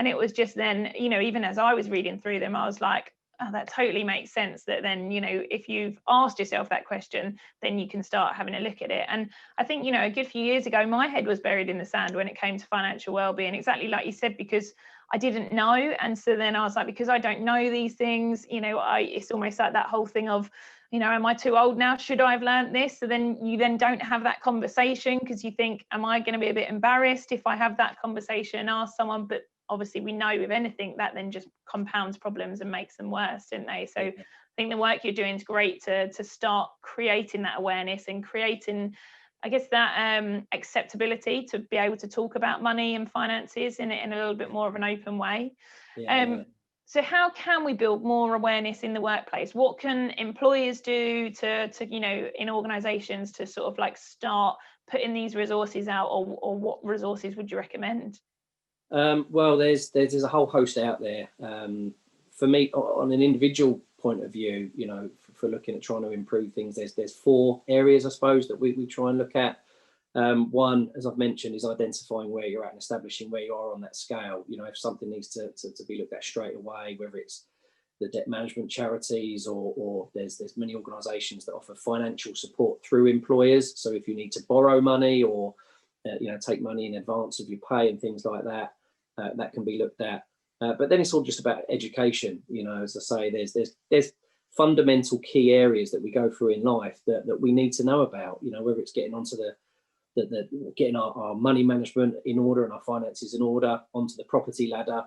it was just then, you know, even as I was reading through them, I was like, oh, that totally makes sense. That then, you know, if you've asked yourself that question, then you can start having a look at it. And I think, you know, a good few years ago, my head was buried in the sand when it came to financial well-being, exactly like you said, because I didn't know. And so then I was like, because I don't know these things, you know, it's almost like that whole thing of, you know, am I too old now? Should I have learned this? So then you then don't have that conversation because you think, am I going to be a bit embarrassed if I have that conversation and ask someone? But obviously we know with anything that then just compounds problems and makes them worse, don't they? So I think the work you're doing is great to start creating that awareness and creating, I guess, that acceptability to be able to talk about money and finances in a little bit more of an open way. So how can we build more awareness in the workplace? What can employers do to you know, in organizations to sort of like start putting these resources out, or what resources would you recommend? Well, there's a whole host out there. For me, on an individual point of view, you know, for looking at trying to improve things, there's 4 areas, I suppose, that we try and look at. One, as I've mentioned, is identifying where you're at and establishing where you are on that scale. You know, if something needs to be looked at straight away, whether it's the debt management charities or there's many organisations that offer financial support through employers. So if you need to borrow money or you know, take money in advance of your pay and things like that, that can be looked at. But then it's all just about education. You know, as I say, there's fundamental key areas that we go through in life that we need to know about. You know, whether it's getting onto the getting our money management in order and our finances in order, onto the property ladder,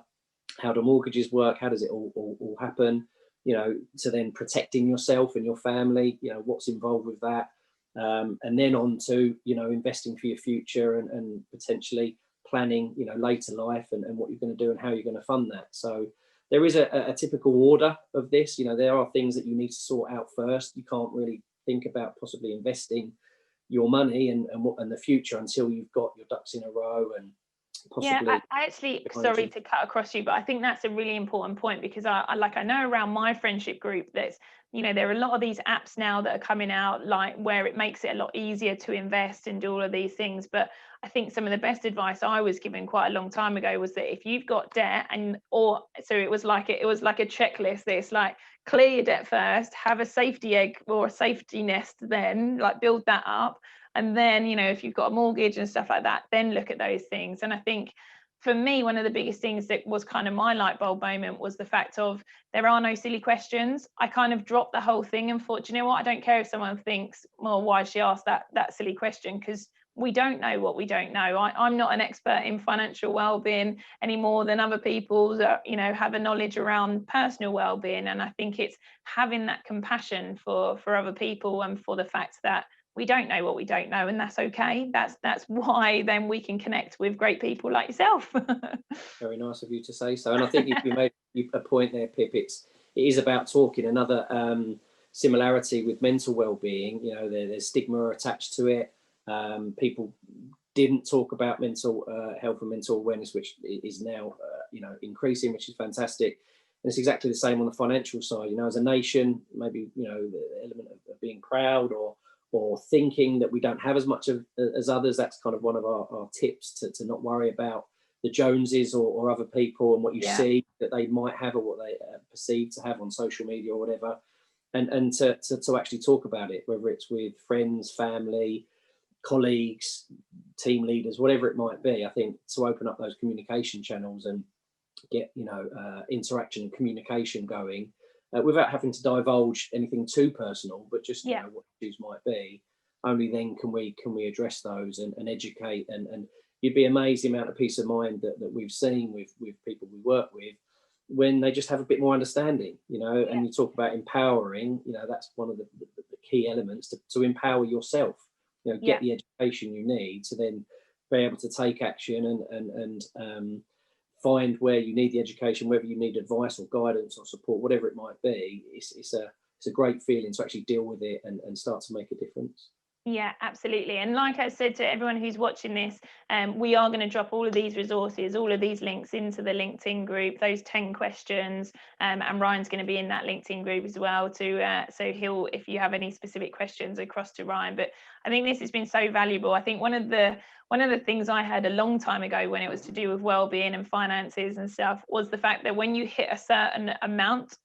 how do mortgages work, how does it all happen, you know, to then protecting yourself and your family, you know, what's involved with that. And then on to, you know, investing for your future and potentially planning, you know, later life and what you're going to do and how you're going to fund that. So there is a typical order of this. You know, there are things that you need to sort out first. You can't really think about possibly investing your money and the future until you've got your ducks in a row and possibly. Yeah, I actually, sorry to cut across you, but I think that's a really important point because I know around my friendship group that's, you know, there are a lot of these apps now that are coming out, like where it makes it a lot easier to invest and do all of these things. But I think some of the best advice I was given quite a long time ago was that if you've got debt so it was like a checklist. It's like clear your debt first, have a safety egg or a safety nest, then like build that up. And then, you know, if you've got a mortgage and stuff like that, then look at those things. And I think for me, one of the biggest things that was kind of my light bulb moment was the fact of there are no silly questions. I kind of dropped the whole thing and thought, you know what, I don't care if someone thinks, well, why she asked that silly question, because we don't know what we don't know. I'm not an expert in financial well-being any more than other people that, you know, have a knowledge around personal well-being. And I think it's having that compassion for other people and for the fact that we don't know what we don't know, and that's okay. That's why then we can connect with great people like yourself. Very nice of you to say so. And I think you made a point there, Pip. It is about talking. Another similarity with mental well-being, you know, there's stigma attached to it. People didn't talk about mental health and mental awareness, which is now you know, increasing, which is fantastic. And it's exactly the same on the financial side. You know, as a nation, maybe, you know, the element of being proud or thinking that we don't have as much as others. That's kind of one of our tips to not worry about the Joneses or other people and what you see that they might have or what they perceive to have on social media or whatever, and to actually talk about it, whether it's with friends, family, colleagues, team leaders, whatever it might be. I think to open up those communication channels and get, you know, interaction and communication going, without having to divulge anything too personal, but just you know what issues might be. Only then can we address those and educate, and you'd be amazed the amount of peace of mind that we've seen with people we work with when they just have a bit more understanding, you know. And you talk about empowering, you know, that's one of the key elements to empower yourself, you know, get the education you need to then be able to take action and find where you need the education, whether you need advice or guidance or support, whatever it might be. It's it's a great feeling to actually deal with it and start to make a difference. Yeah, absolutely. And like I said to everyone who's watching this, we are going to drop all of these resources, all of these links into the LinkedIn group, those 10 questions, and Ryan's going to be in that LinkedIn group as well so he'll, if you have any specific questions, across to Ryan. But I think this has been so valuable. I think one of the things I heard a long time ago when it was to do with well-being and finances and stuff was the fact that when you hit a certain amount,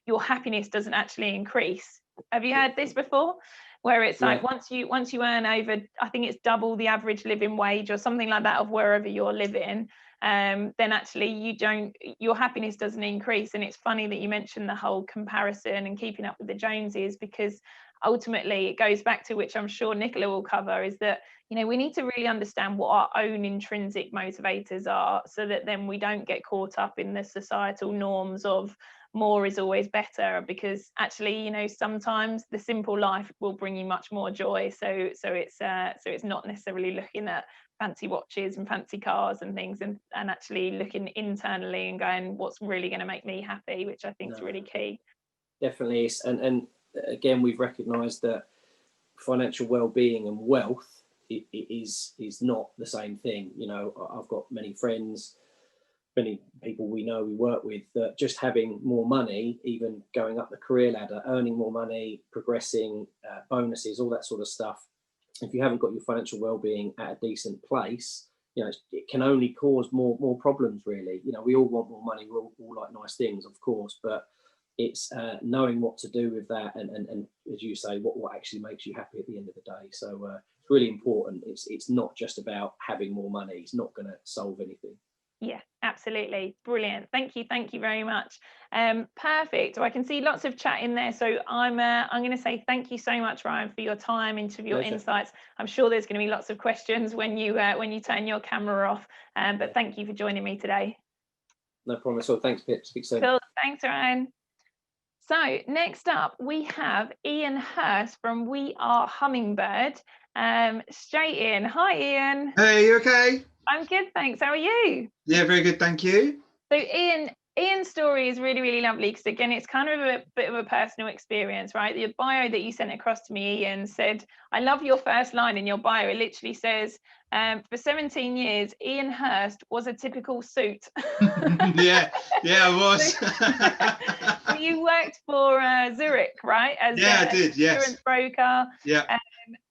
your happiness doesn't actually increase. Have you heard this before? Where it's like once you earn over, I think it's double the average living wage or something like that of wherever you're living, then actually your happiness doesn't increase. And it's funny that you mentioned the whole comparison and keeping up with the Joneses, because ultimately it goes back to, which I'm sure Nicola will cover, is that, you know, we need to really understand what our own intrinsic motivators are, so that then we don't get caught up in the societal norms of more is always better, because actually, you know, sometimes the simple life will bring you much more joy. So it's not necessarily looking at fancy watches and fancy cars and things, and actually looking internally and going, what's really going to make me happy, which I think is really key. Definitely is. And again, we've recognized that financial well-being and wealth is not the same thing. You know, I've got many friends, many people we know, we work with, that just having more money, even going up the career ladder, earning more money, progressing, bonuses, all that sort of stuff, if you haven't got your financial well-being at a decent place, you know, it can only cause more problems, really. You know, we all want more money, we all like nice things, of course, but it's knowing what to do with that, and as you say, what actually makes you happy at the end of the day. So it's really important. It's not just about having more money. It's not going to solve anything. Yeah, absolutely. Brilliant. Thank you very much. Perfect. So I can see lots of chat in there. So I'm going to say thank you so much, Ryan, for your time and for your insights. I'm sure there's going to be lots of questions when you turn your camera off. But thank you for joining me today. No problem at all. Thanks, Pip. Speak soon. Cool. Thanks, Ryan. So next up, we have Ian Hurst from We Are Hummingbird. Straight in. Hi, Ian. Hey, you okay? I'm good, thanks. How are you? Yeah, very good, thank you. So Ian's story is really, really lovely, because again, it's kind of a bit of a personal experience, right? The bio that you sent across to me, Ian, said, I love your first line in your bio. It literally says, for 17 years, Ian Hurst was a typical suit. yeah, I was. So you worked for Zurich, right? As I did, yes. Insurance broker. Yeah.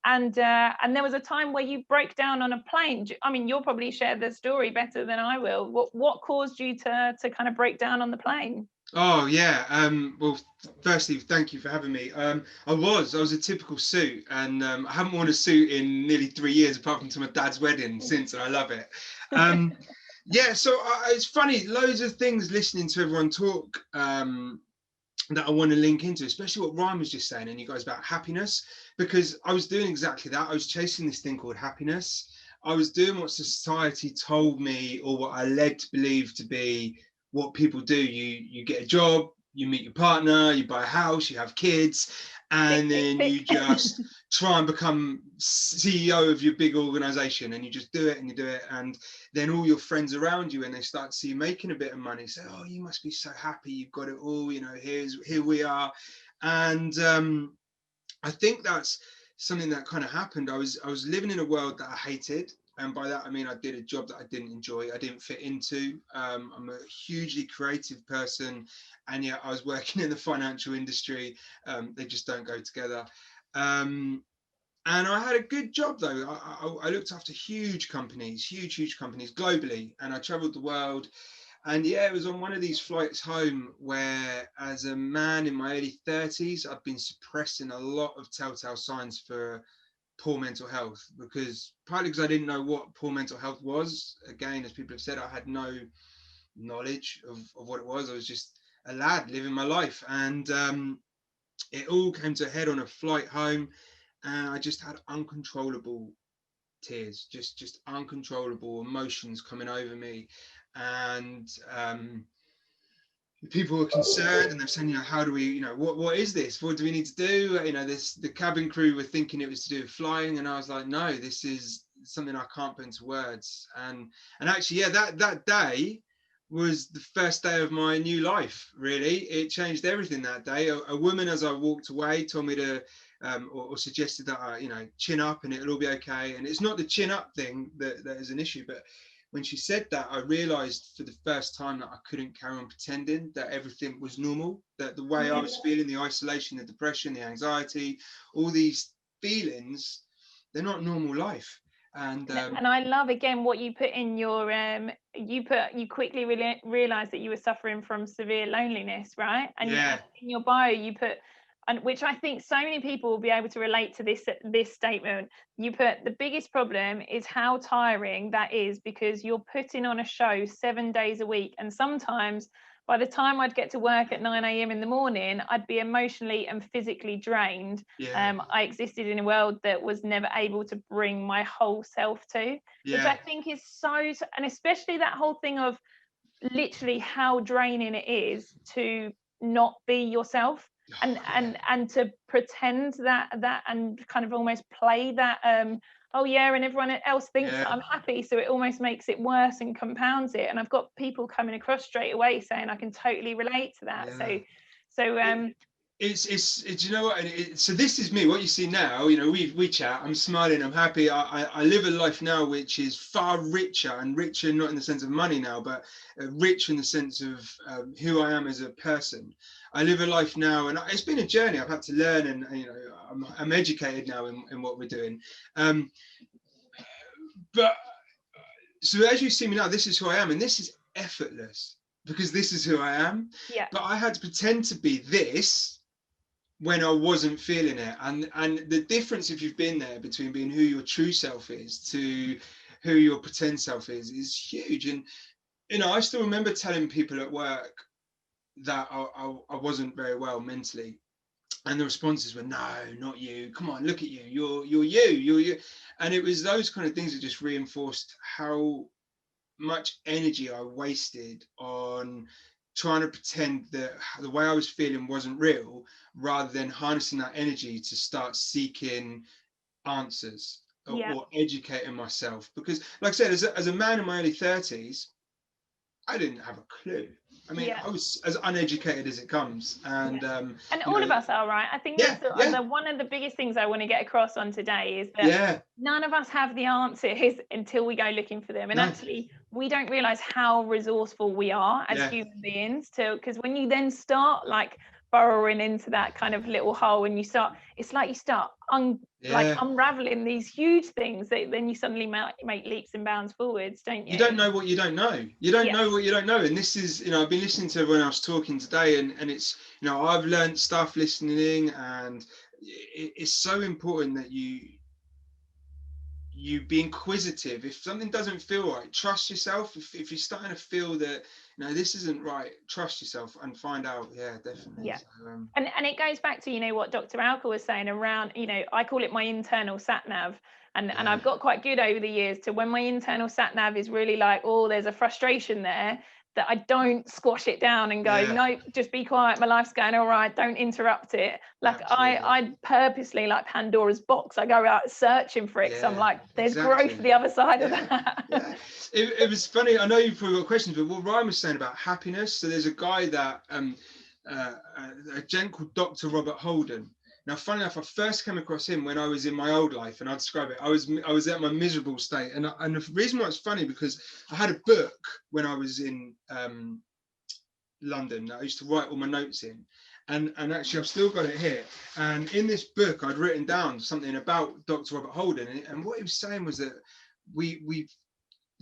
And there was a time where you broke down on a plane. I mean, you'll probably share the story better than I will. What caused you to kind of break down on the plane? Oh yeah. Well, firstly, thank you for having me. I was a typical suit, and I haven't worn a suit in nearly 3 years, apart from to my dad's wedding since, and I love it. Yeah. So it's funny. Loads of things listening to everyone talk. That I want to link into, especially what Ryan was just saying, and you guys, about happiness, because I was doing exactly that. I was chasing this thing called happiness. I was doing what society told me, or what I led to believe to be what people do. You get a job, you meet your partner, you buy a house, you have kids, and then you just try and become CEO of your big organization, and you just do it and you do it, and then all your friends around you, when they start to see you making a bit of money, say, oh, you must be so happy, you've got it all, you know, here we are. And I think that's something that kind of happened. I was living in a world that I hated, and by that I mean I did a job that I didn't enjoy, I didn't fit into. I'm a hugely creative person, and yet I was working in the financial industry. They just don't go together. And I had a good job though. I looked after huge companies globally, and I traveled the world. And yeah, it was on one of these flights home where, as a man in my early 30s, I've been suppressing a lot of telltale signs for poor mental health, partly because I didn't know what poor mental health was. Again, as people have said, I had no knowledge of what it was. I was just a lad living my life, and it all came to a head on a flight home, and I just had uncontrollable tears, just uncontrollable emotions coming over me. And people were concerned, and they're saying, you know, how do we, you know, what is this? What do we need to do? You know, the cabin crew were thinking it was to do with flying, and I was like, no, this is something I can't put into words. And actually, yeah, that day was the first day of my new life. Really, it changed everything that day. A woman, as I walked away, told me to or suggested that I, chin up and it'll all be okay. And it's not the chin up thing that is an issue, but when she said that, I realized for the first time that I couldn't carry on pretending that everything was normal, that the way I was feeling, the isolation, the depression, the anxiety, all these feelings, they're not normal life. And I love again what you put in your you quickly realized that you were suffering from severe loneliness, right? And in your bio you put, and which I think so many people will be able to relate to this statement. You put, the biggest problem is how tiring that is, because you're putting on a show 7 days a week, and sometimes by the time I'd get to work at 9 a.m. in the morning, I'd be emotionally and physically drained. I existed in a world that was never able to bring my whole self to, which I think is so, and especially that whole thing of literally how draining it is to not be yourself, and to pretend that and kind of almost play that oh yeah, and everyone else thinks that I'm happy, so it almost makes it worse and compounds it. And I've got people coming across straight away saying I can totally relate to that. It's you know what, so this is me, what you see now. We chat, I'm smiling, I'm happy. I live a life now which is far richer, and richer not in the sense of money now, but rich in the sense of who I am as a person. I live a life now, and it's been a journey. I've had to learn, and I'm educated now in what we're doing. But so as you see me now, this is who I am, and this is effortless because this is who I am. But I had to pretend to be this when I wasn't feeling it, and the difference, if you've been there, between being who your true self is to who your pretend self is huge. And I still remember telling people at work that I wasn't very well mentally, and the responses were, no, not you, come on, look at you, you're you. And it was those kind of things that just reinforced how much energy I wasted on trying to pretend that the way I was feeling wasn't real, rather than harnessing that energy to start seeking answers or educating myself. Because like I said, as a man in my early 30s, I didn't have a clue. I mean, I was as uneducated as it comes, and all of us are, right? I think that's one of the biggest things I want to get across on today is that none of us have the answers until we go looking for them, and actually we don't realize how resourceful we are as human beings, because when you then start like burrowing into that kind of little hole, and it's like you start unraveling these huge things that then you suddenly make leaps and bounds forwards, don't you? You don't know what you don't know. You don't know what you don't know. And this is, I've been listening to everyone else talking today, and it's, I've learned stuff listening, and it's so important that you be inquisitive. If something doesn't feel right, trust yourself. If you're starting to feel that this isn't right, trust yourself and find out. Definitely. So, and it goes back to what Dr Alka was saying around, I call it my internal sat nav, and I've got quite good over the years to, when my internal sat nav is really like, oh, there's a frustration there, that I don't squash it down and go, no, just be quiet, my life's going all right, don't interrupt it. Like I purposely, like Pandora's box, I go out searching for it, because I'm like, there's growth the other side of that. It was funny, I know you've probably got questions, but what Ryan was saying about happiness, so there's a guy that a gent called Dr Robert Holden. Now, funny enough, I first came across him when I was in my old life, and I'd describe it, I was at my miserable state, and the reason why it's funny, because I had a book when I was in London that I used to write all my notes in, and actually I've still got it here, and in this book I'd written down something about Dr Robert Holden, and what he was saying was that we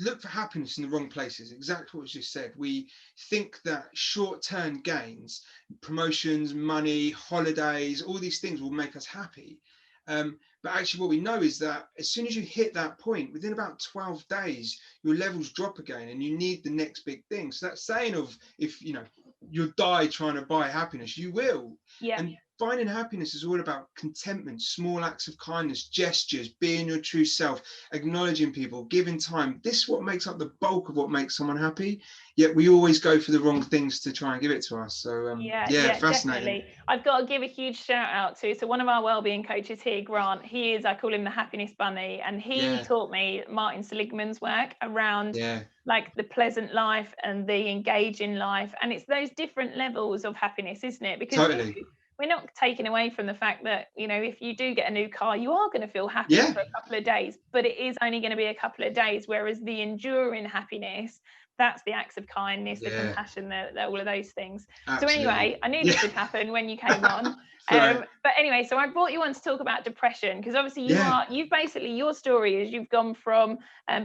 look for happiness in the wrong places. Exactly what was just said. We think that short-term gains, promotions, money, holidays, all these things will make us happy. But actually what we know is that as soon as you hit that point, within about 12 days, your levels drop again, and you need the next big thing. So that saying of, if you'll die trying to buy happiness, you will. Yeah. And finding happiness is all about contentment, small acts of kindness, gestures, being your true self, acknowledging people, giving time. This is what makes up the bulk of what makes someone happy. Yet we always go for the wrong things to try and give it to us. So yeah, fascinating. definitely. I've got to give a huge shout out to one of our wellbeing coaches here, Grant. I call him the happiness bunny, and he taught me Martin Seligman's work around like the pleasant life and the engaging life, and it's those different levels of happiness, isn't it? Because we're not taking away from the fact that, you know, if you do get a new car, you are going to feel happy for a couple of days, but it is only going to be a couple of days, whereas the enduring happiness, that's the acts of kindness, the compassion, all of those things. Absolutely. So anyway, I knew this would happen when you came on. But anyway, so I brought you on to talk about depression, because obviously you've basically, your story is you've gone from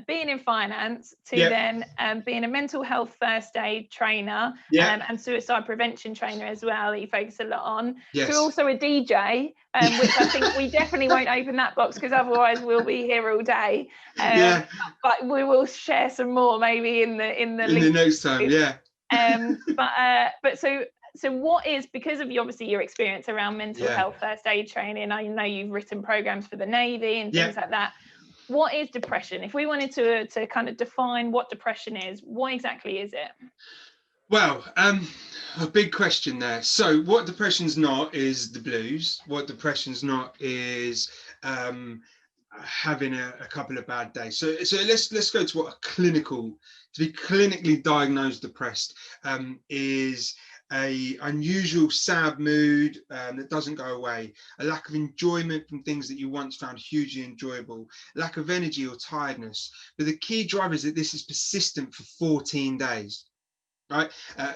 being in finance to then being a mental health first aid trainer and suicide prevention trainer as well, that you focus a lot on, to also a DJ, which I think we definitely won't open that box, because otherwise we'll be here all day. But we will share some more maybe in the next time. But so what is, because of your experience around mental health first aid training, I know you've written programs for the Navy and things like that. What is depression? If we wanted to kind of define what depression is, what exactly is it? Well, a big question there. So what depression's not is the blues. What depression's not is having a couple of bad days. So let's go to what to be clinically diagnosed depressed is a unusual sad mood that doesn't go away, a lack of enjoyment from things that you once found hugely enjoyable, lack of energy or tiredness. But the key driver is that this is persistent for 14 days. Right,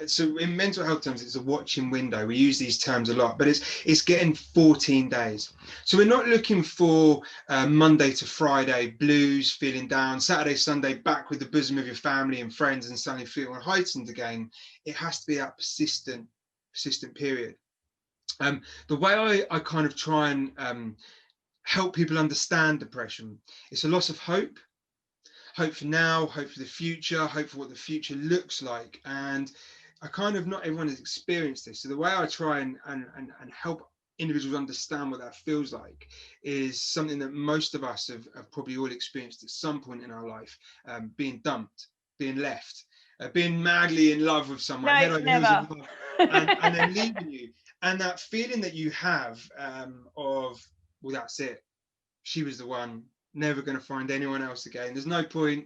so in mental health terms, it's a watching window. We use these terms a lot, but it's getting 14 days. So we're not looking for Monday to Friday blues, feeling down, Saturday, Sunday back with the bosom of your family and friends and suddenly feeling heightened again. It has to be that persistent period. The way I kind of try and help people understand depression, it's a loss of hope. Hope for now, hope for the future, hope for what the future looks like. And not everyone has experienced this. So the way I try and help individuals understand what that feels like is something that most of us have probably all experienced at some point in our life, being dumped, being left, being madly in love with someone, head over heels in love, and then leaving you. And that feeling that you have of, well, that's it. She was the one. Never going to find anyone else again. There's no point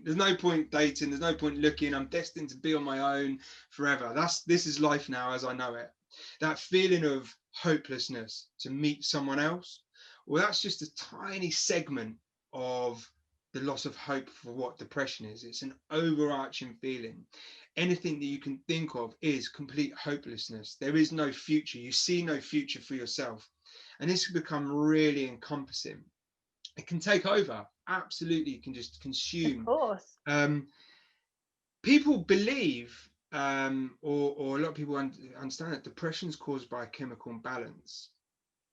dating. There's no point looking. I'm destined to be on my own forever. This is life now as I know it. That feeling of hopelessness to meet someone else, well, that's just a tiny segment of the loss of hope for what depression is. It's an overarching feeling. Anything that you can think of is complete hopelessness. There is no future. You see no future for yourself. And this can become really encompassing. It can take over. Absolutely, it can just consume. Of course. People believe, or a lot of people understand that depression is caused by a chemical imbalance.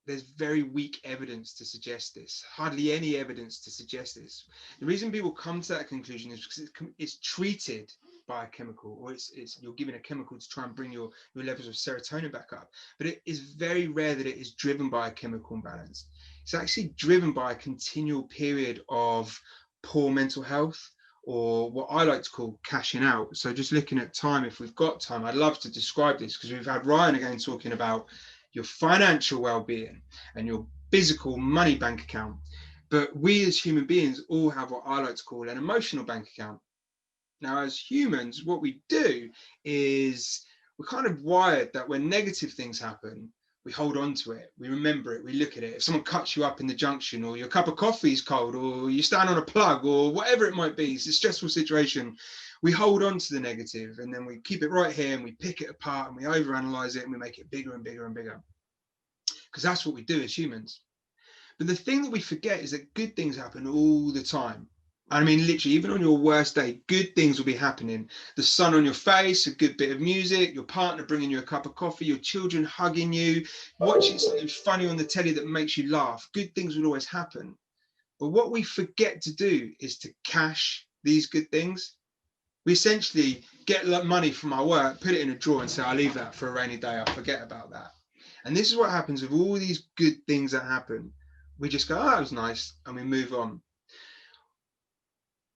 There's very weak evidence to suggest this. Hardly any evidence to suggest this. The reason people come to that conclusion is because it's treated by a chemical, or you're given a chemical to try and bring your levels of serotonin back up. But it is very rare that it is driven by a chemical imbalance. It's actually driven by a continual period of poor mental health, or what I like to call cashing out. So just looking at time, if we've got time, I'd love to describe this, because we've had Ryan again talking about your financial well-being and your physical money bank account. But we as human beings all have what I like to call an emotional bank account. Now, as humans, what we do is we're kind of wired that when negative things happen, we hold on to it, we remember it, we look at it. If someone cuts you up in the junction, or your cup of coffee is cold, or you stand on a plug, or whatever it might be, it's a stressful situation, we hold on to the negative, and then we keep it right here, and we pick it apart, and we overanalyze it, and we make it bigger and bigger and bigger. Because that's what we do as humans. But the thing that we forget is that good things happen all the time. I mean, literally, even on your worst day, good things will be happening. The sun on your face, a good bit of music, your partner bringing you a cup of coffee, your children hugging you, watching something funny on the telly that makes you laugh. Good things will always happen. But what we forget to do is to cash these good things. We essentially get money from our work, put it in a drawer and say, I'll leave that for a rainy day, I'll forget about that. And this is what happens with all these good things that happen. We just go, oh, that was nice, and we move on.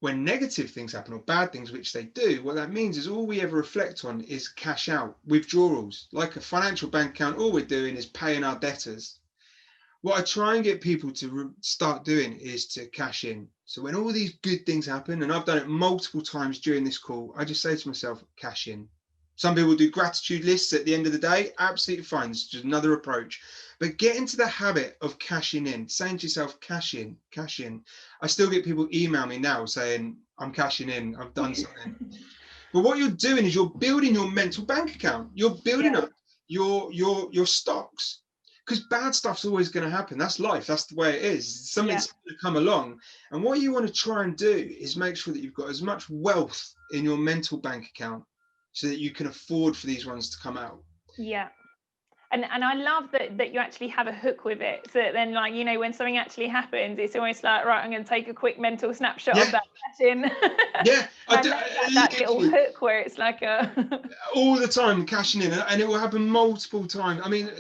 When negative things happen, or bad things, which they do, what that means is all we ever reflect on is cash out, withdrawals. Like a financial bank account, all we're doing is paying our debtors. What I try and get people to start doing is to cash in. So when all these good things happen, and I've done it multiple times during this call, I just say to myself, cash in. Some people do gratitude lists at the end of the day. Absolutely fine. It's just another approach. But get into the habit of cashing in, saying to yourself, cash in, cash in. I still get people email me now saying, I'm cashing in, I've done something. But what you're doing is you're building your mental bank account. You're building up your stocks. Because bad stuff's always going to happen. That's life. That's the way it is. Something's going to come along. And what you want to try and do is make sure that you've got as much wealth in your mental bank account so that you can afford for these ones to come out. Yeah. And I love that you actually have a hook with it. So that then, like, you know, when something actually happens, it's almost like, right, I'm going to take a quick mental snapshot of that session. Yeah. that little hook where it's like all the time cashing in, and it will happen multiple times. I mean,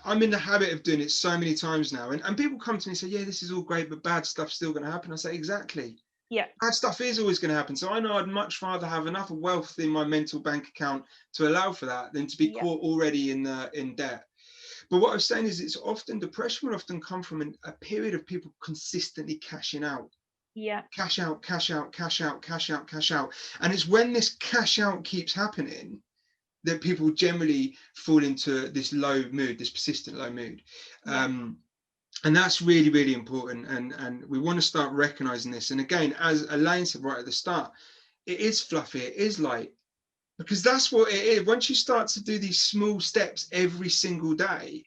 I'm in the habit of doing it so many times now. And people come to me and say, yeah, this is all great, but bad stuff's still going to happen. I say, exactly. Yeah. Bad stuff is always going to happen. So I know I'd much rather have enough wealth in my mental bank account to allow for that than to be caught already in debt. But what I was saying is it's often, depression will often come from a period of people consistently cashing out. Yeah. Cash out, cash out, cash out, cash out, cash out. And it's when this cash out keeps happening that people generally fall into this low mood, this persistent low mood. And that's really, really important. And we want to start recognizing this. And again, as Elaine said right at the start, it is fluffy, it is light, because that's what it is. Once you start to do these small steps every single day,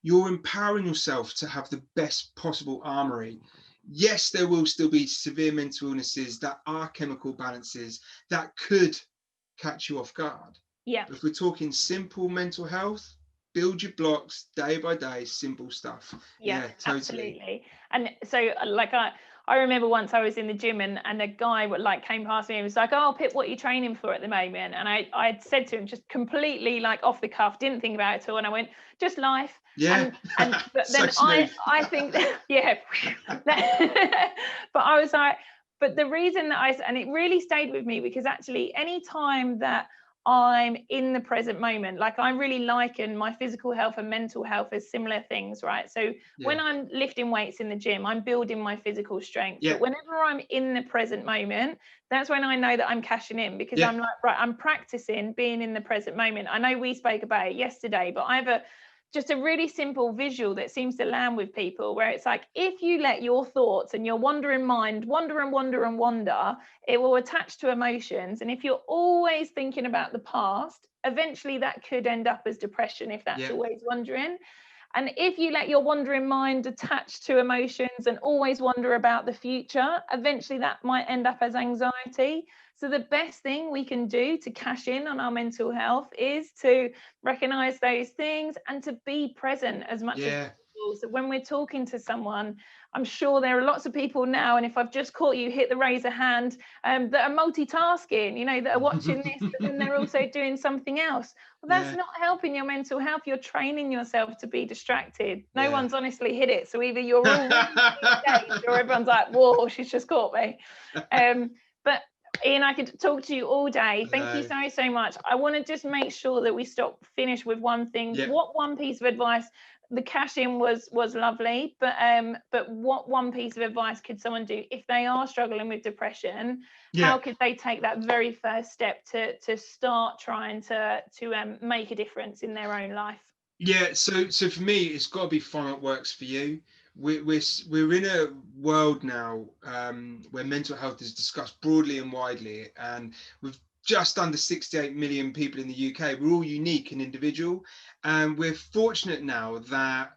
you're empowering yourself to have the best possible armory. Yes, there will still be severe mental illnesses that are chemical balances that could catch you off guard. Yeah. If we're talking simple mental health, build your blocks day by day, simple stuff. Yeah, totally. Absolutely. And so, like, I remember once I was in the gym and a guy came past me and was like, oh, Pip, what are you training for at the moment? And I said to him, just completely like off the cuff, didn't think about it at all. And I went, just life. Yeah. But then I think that, yeah. But I was like, but the reason that and it really stayed with me, because actually any time that I'm in the present moment, like I really liken my physical health and mental health as similar things, right? So when I'm lifting weights in the gym, I'm building my physical strength. But whenever I'm in the present moment, that's when I know that I'm cashing in, because I'm like, right, I'm practicing being in the present moment. I know we spoke about it yesterday, but I have just a really simple visual that seems to land with people, where it's like, if you let your thoughts and your wandering mind wander and wander and wander, it will attach to emotions. And if you're always thinking about the past, eventually that could end up as depression, if that's always wandering. And if you let your wandering mind attach to emotions and always wonder about the future, eventually that might end up as anxiety. So the best thing we can do to cash in on our mental health is to recognize those things and to be present as much as possible. So when we're talking to someone, I'm sure there are lots of people now, and if I've just caught you, hit the raise a hand, that are multitasking, you know, that are watching this, but then they're also doing something else. Well, that's not helping your mental health. You're training yourself to be distracted. No one's honestly hit it. So either you're all really engaged, or everyone's like, whoa, she's just caught me. But Ian, I could talk to you all day. Thank you so much. I want to just make sure that we finish with one thing. What one piece of advice? The cash in was lovely, but what one piece of advice could someone do if they are struggling with depression? How could they take that very first step to start trying to make a difference in their own life? So for me, it's got to be find what works for you. We're in a world now where mental health is discussed broadly and widely, and with just under 68 million people in the UK, we're all unique and individual, and we're fortunate now that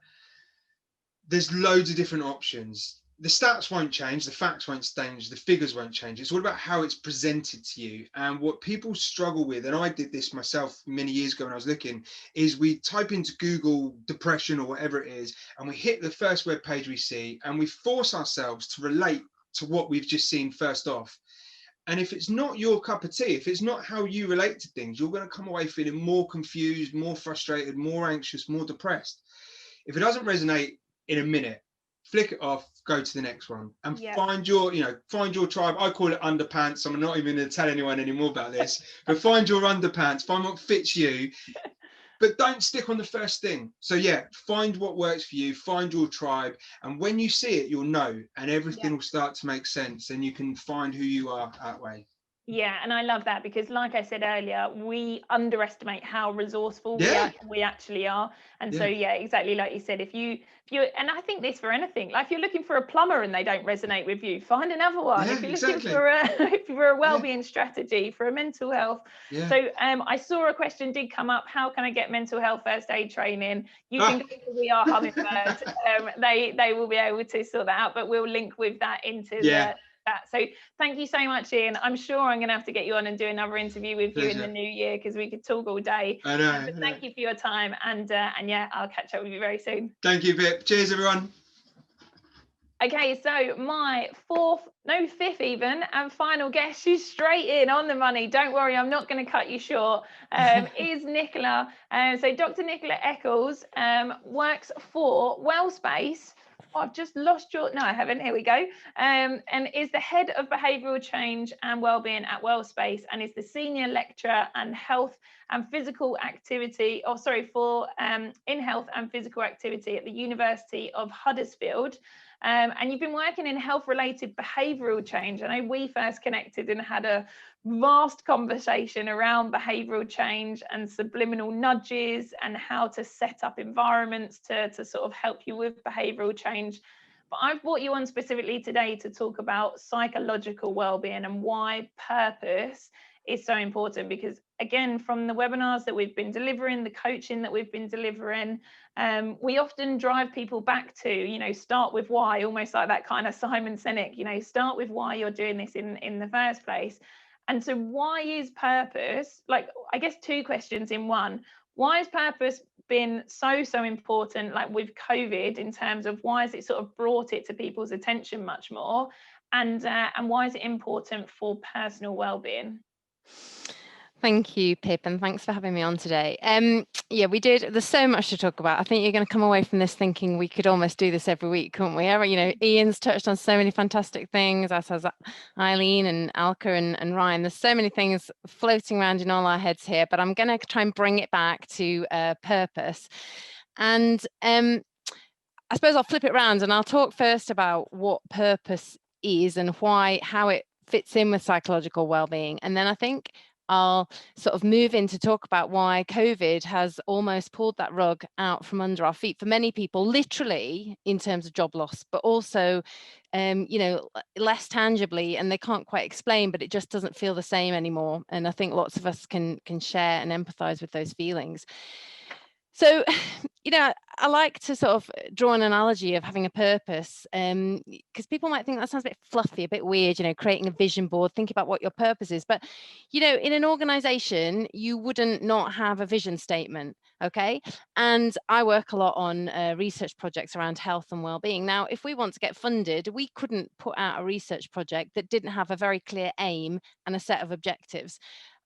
there's loads of different options. The stats won't change, the facts won't change, the figures won't change. It's all about how it's presented to you. And what people struggle with, and I did this myself many years ago when I was looking, is we type into Google depression or whatever it is, and we hit the first web page we see, and we force ourselves to relate to what we've just seen first off. And if it's not your cup of tea, if it's not how you relate to things, you're going to come away feeling more confused, more frustrated, more anxious, more depressed. If it doesn't resonate in a minute, flick it off, go to the next one, and find your, find your tribe. I call it underpants. I'm not even going to tell anyone anymore about this, but find your underpants, find what fits you, but don't stick on the first thing. So yeah, find what works for you, find your tribe, and when you see it, you'll know, and everything will start to make sense, and you can find who you are that way. Yeah, and I love that, because like I said earlier, we underestimate how resourceful we actually are. And so yeah, exactly like you said, if you and I think this for anything, like if you're looking for a plumber and they don't resonate with you, find another one. If you're looking for a well-being strategy, for a mental health. So I saw a question did come up: how can I get mental health first aid training? You can go to We Are Hummingbird. They will be able to sort that out, but we'll link with that into that. So thank you so much, Ian. I'm sure I'm going to have to get you on and do another interview with you in the new year, because we could talk all day. I know. But thank you for your time, and yeah, I'll catch up with you very soon. Thank you, Pip. Cheers, everyone. Okay, so my fifth even, and final guest, she's straight in on the money. Don't worry, I'm not going to cut you short. Is Nicola. So Dr. Nicola Eccles works for Wellspace. Oh, I've just lost your, no, I haven't, here we go. And is the head of behavioural change and wellbeing at Wellspace, and is the senior lecturer and health and physical activity, for in health and physical activity at the University of Huddersfield. And you've been working in health-related behavioural change. I know we first connected and had a vast conversation around behavioural change and subliminal nudges and how to set up environments to sort of help you with behavioural change. But I've brought you on specifically today to talk about psychological well-being and why purpose is so important, because again, from the webinars that we've been delivering, the coaching that we've been delivering, we often drive people back to, start with why, almost like that kind of Simon Sinek, start with why you're doing this in the first place. And so why is purpose, like, I guess two questions in one. Why has purpose been so important, like with COVID, in terms of why has it sort of brought it to people's attention much more? And why is it important for personal well-being? Thank you, Pip, and thanks for having me on today. Yeah, we did. There's so much to talk about. I think you're going to come away from this thinking we could almost do this every week, couldn't we? Ian's touched on so many fantastic things, as has Eileen and Alca and Ryan. There's so many things floating around in all our heads here, but I'm going to try and bring it back to purpose. And I suppose I'll flip it around and I'll talk first about what purpose is and how it fits in with psychological well-being. And then I think I'll sort of move in to talk about why COVID has almost pulled that rug out from under our feet for many people, literally in terms of job loss, but also, less tangibly, and they can't quite explain, but it just doesn't feel the same anymore. And I think lots of us can share and empathize with those feelings. So, I like to sort of draw an analogy of having a purpose, because people might think that sounds a bit fluffy, a bit weird, creating a vision board, think about what your purpose is. But, in an organization, you wouldn't not have a vision statement, okay? And I work a lot on research projects around health and well-being. Now, if we want to get funded, we couldn't put out a research project that didn't have a very clear aim and a set of objectives.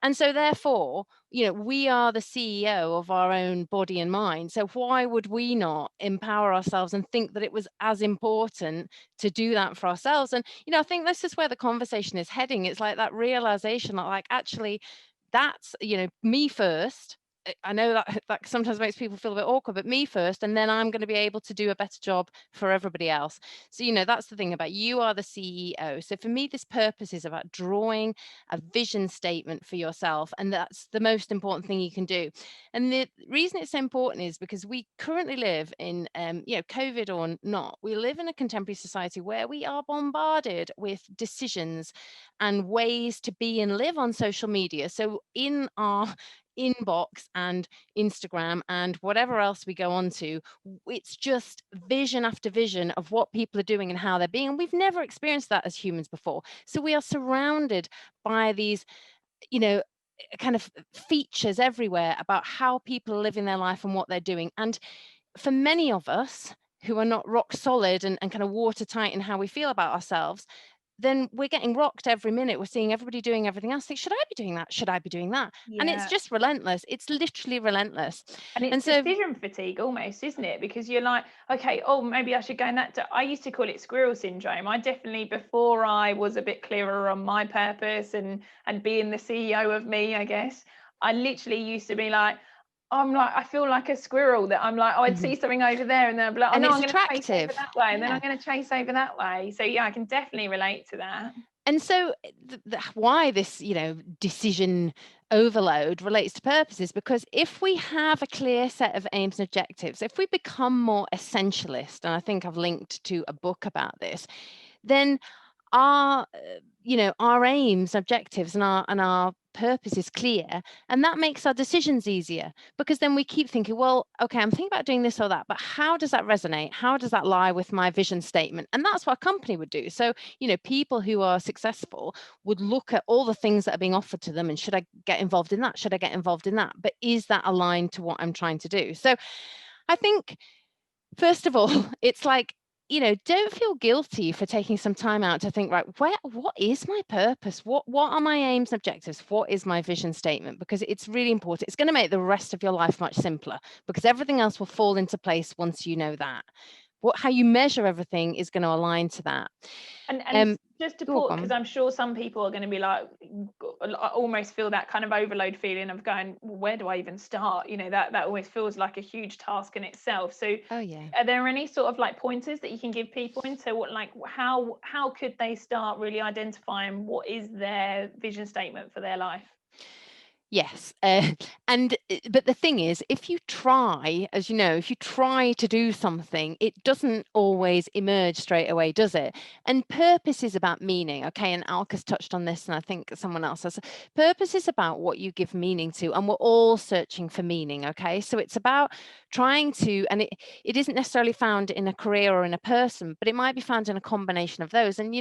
And so therefore, we are the CEO of our own body and mind. So why would we not empower ourselves and think that it was as important to do that for ourselves? And, I think this is where the conversation is heading. It's like that realization that, like, actually, that's, me first. I know that sometimes makes people feel a bit awkward, but me first, and then I'm going to be able to do a better job for everybody else. So, that's the thing about you are the CEO. So for me, this purpose is about drawing a vision statement for yourself. And that's the most important thing you can do. And the reason it's so important is because we currently live in, COVID or not, we live in a contemporary society where we are bombarded with decisions and ways to be and live on social media. So in our inbox and Instagram and whatever else we go on to, it's just vision after vision of what people are doing and how they're being. And we've never experienced that as humans before. So we are surrounded by these, kind of features everywhere about how people are living their life and what they're doing. And for many of us who are not rock solid and kind of watertight in how we feel about ourselves, then we're getting rocked every minute. We're seeing everybody doing everything else. Think, should I be doing that? Should I be doing that? Yeah. And it's just relentless. It's literally relentless. And it's so decision fatigue almost, isn't it? Because you're like, okay, oh, maybe I should go in that. I used to call it squirrel syndrome. I definitely, before I was a bit clearer on my purpose and being the CEO of me, I guess, I literally used to be like, I feel like a squirrel, that I'm like, oh, I'd see something over there and then I'd be like, oh, and no, it's I'm going to chase over attractive. that way, and then Yeah. I'm going to chase over that way. So yeah, I can definitely relate to that. And so why this, decision overload relates to purpose is because if we have a clear set of aims and objectives, if we become more essentialist, and I think I've linked to a book about this, then our aims, objectives, and our purpose is clear, and that makes our decisions easier, because then we keep thinking, well, okay, I'm thinking about doing this or that, but how does that resonate? How does that lie with my vision statement? And that's what a company would do. So, people who are successful would look at all the things that are being offered to them, and should I get involved in that? Should I get involved in that? But is that aligned to what I'm trying to do? So I think, first of all, it's like, don't feel guilty for taking some time out to think, right, what is my purpose? What are my aims and objectives? What is my vision statement? Because it's really important. It's going to make the rest of your life much simpler, because everything else will fall into place once you know that. How you measure everything is going to align to that. And just to put, because I'm sure some people are going to be like, I almost feel that kind of overload feeling of going, well, where do I even start? That always feels like a huge task in itself. So are there any sort of like pointers that you can give people into what, like, how could they start really identifying what is their vision statement for their life? Yes. But the thing is, if you try, as you know, if you try to do something, it doesn't always emerge straight away, does it? And purpose is about meaning. Okay. And Alka's touched on this, and I think someone else has. Purpose is about what you give meaning to, and we're all searching for meaning. Okay. So it's about trying to, and it isn't necessarily found in a career or in a person, but it might be found in a combination of those. And,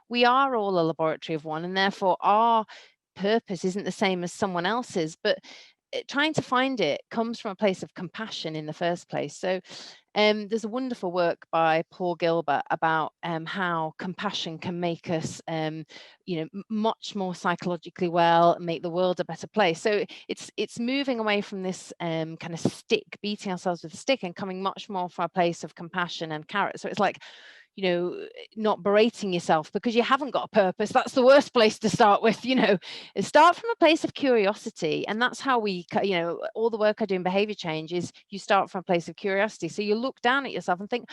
we are all a laboratory of one, and therefore our purpose isn't the same as someone else's, but trying to find it comes from a place of compassion in the first place. So there's a wonderful work by Paul Gilbert about how compassion can make us much more psychologically well, make the world a better place. So it's moving away from this kind of stick, beating ourselves with a stick, and coming much more from a place of compassion and carrot. So it's like, not berating yourself because you haven't got a purpose. That's the worst place to start with. Start from a place of curiosity. And that's how we, all the work I do in behavior change is you start from a place of curiosity. So you look down at yourself and think,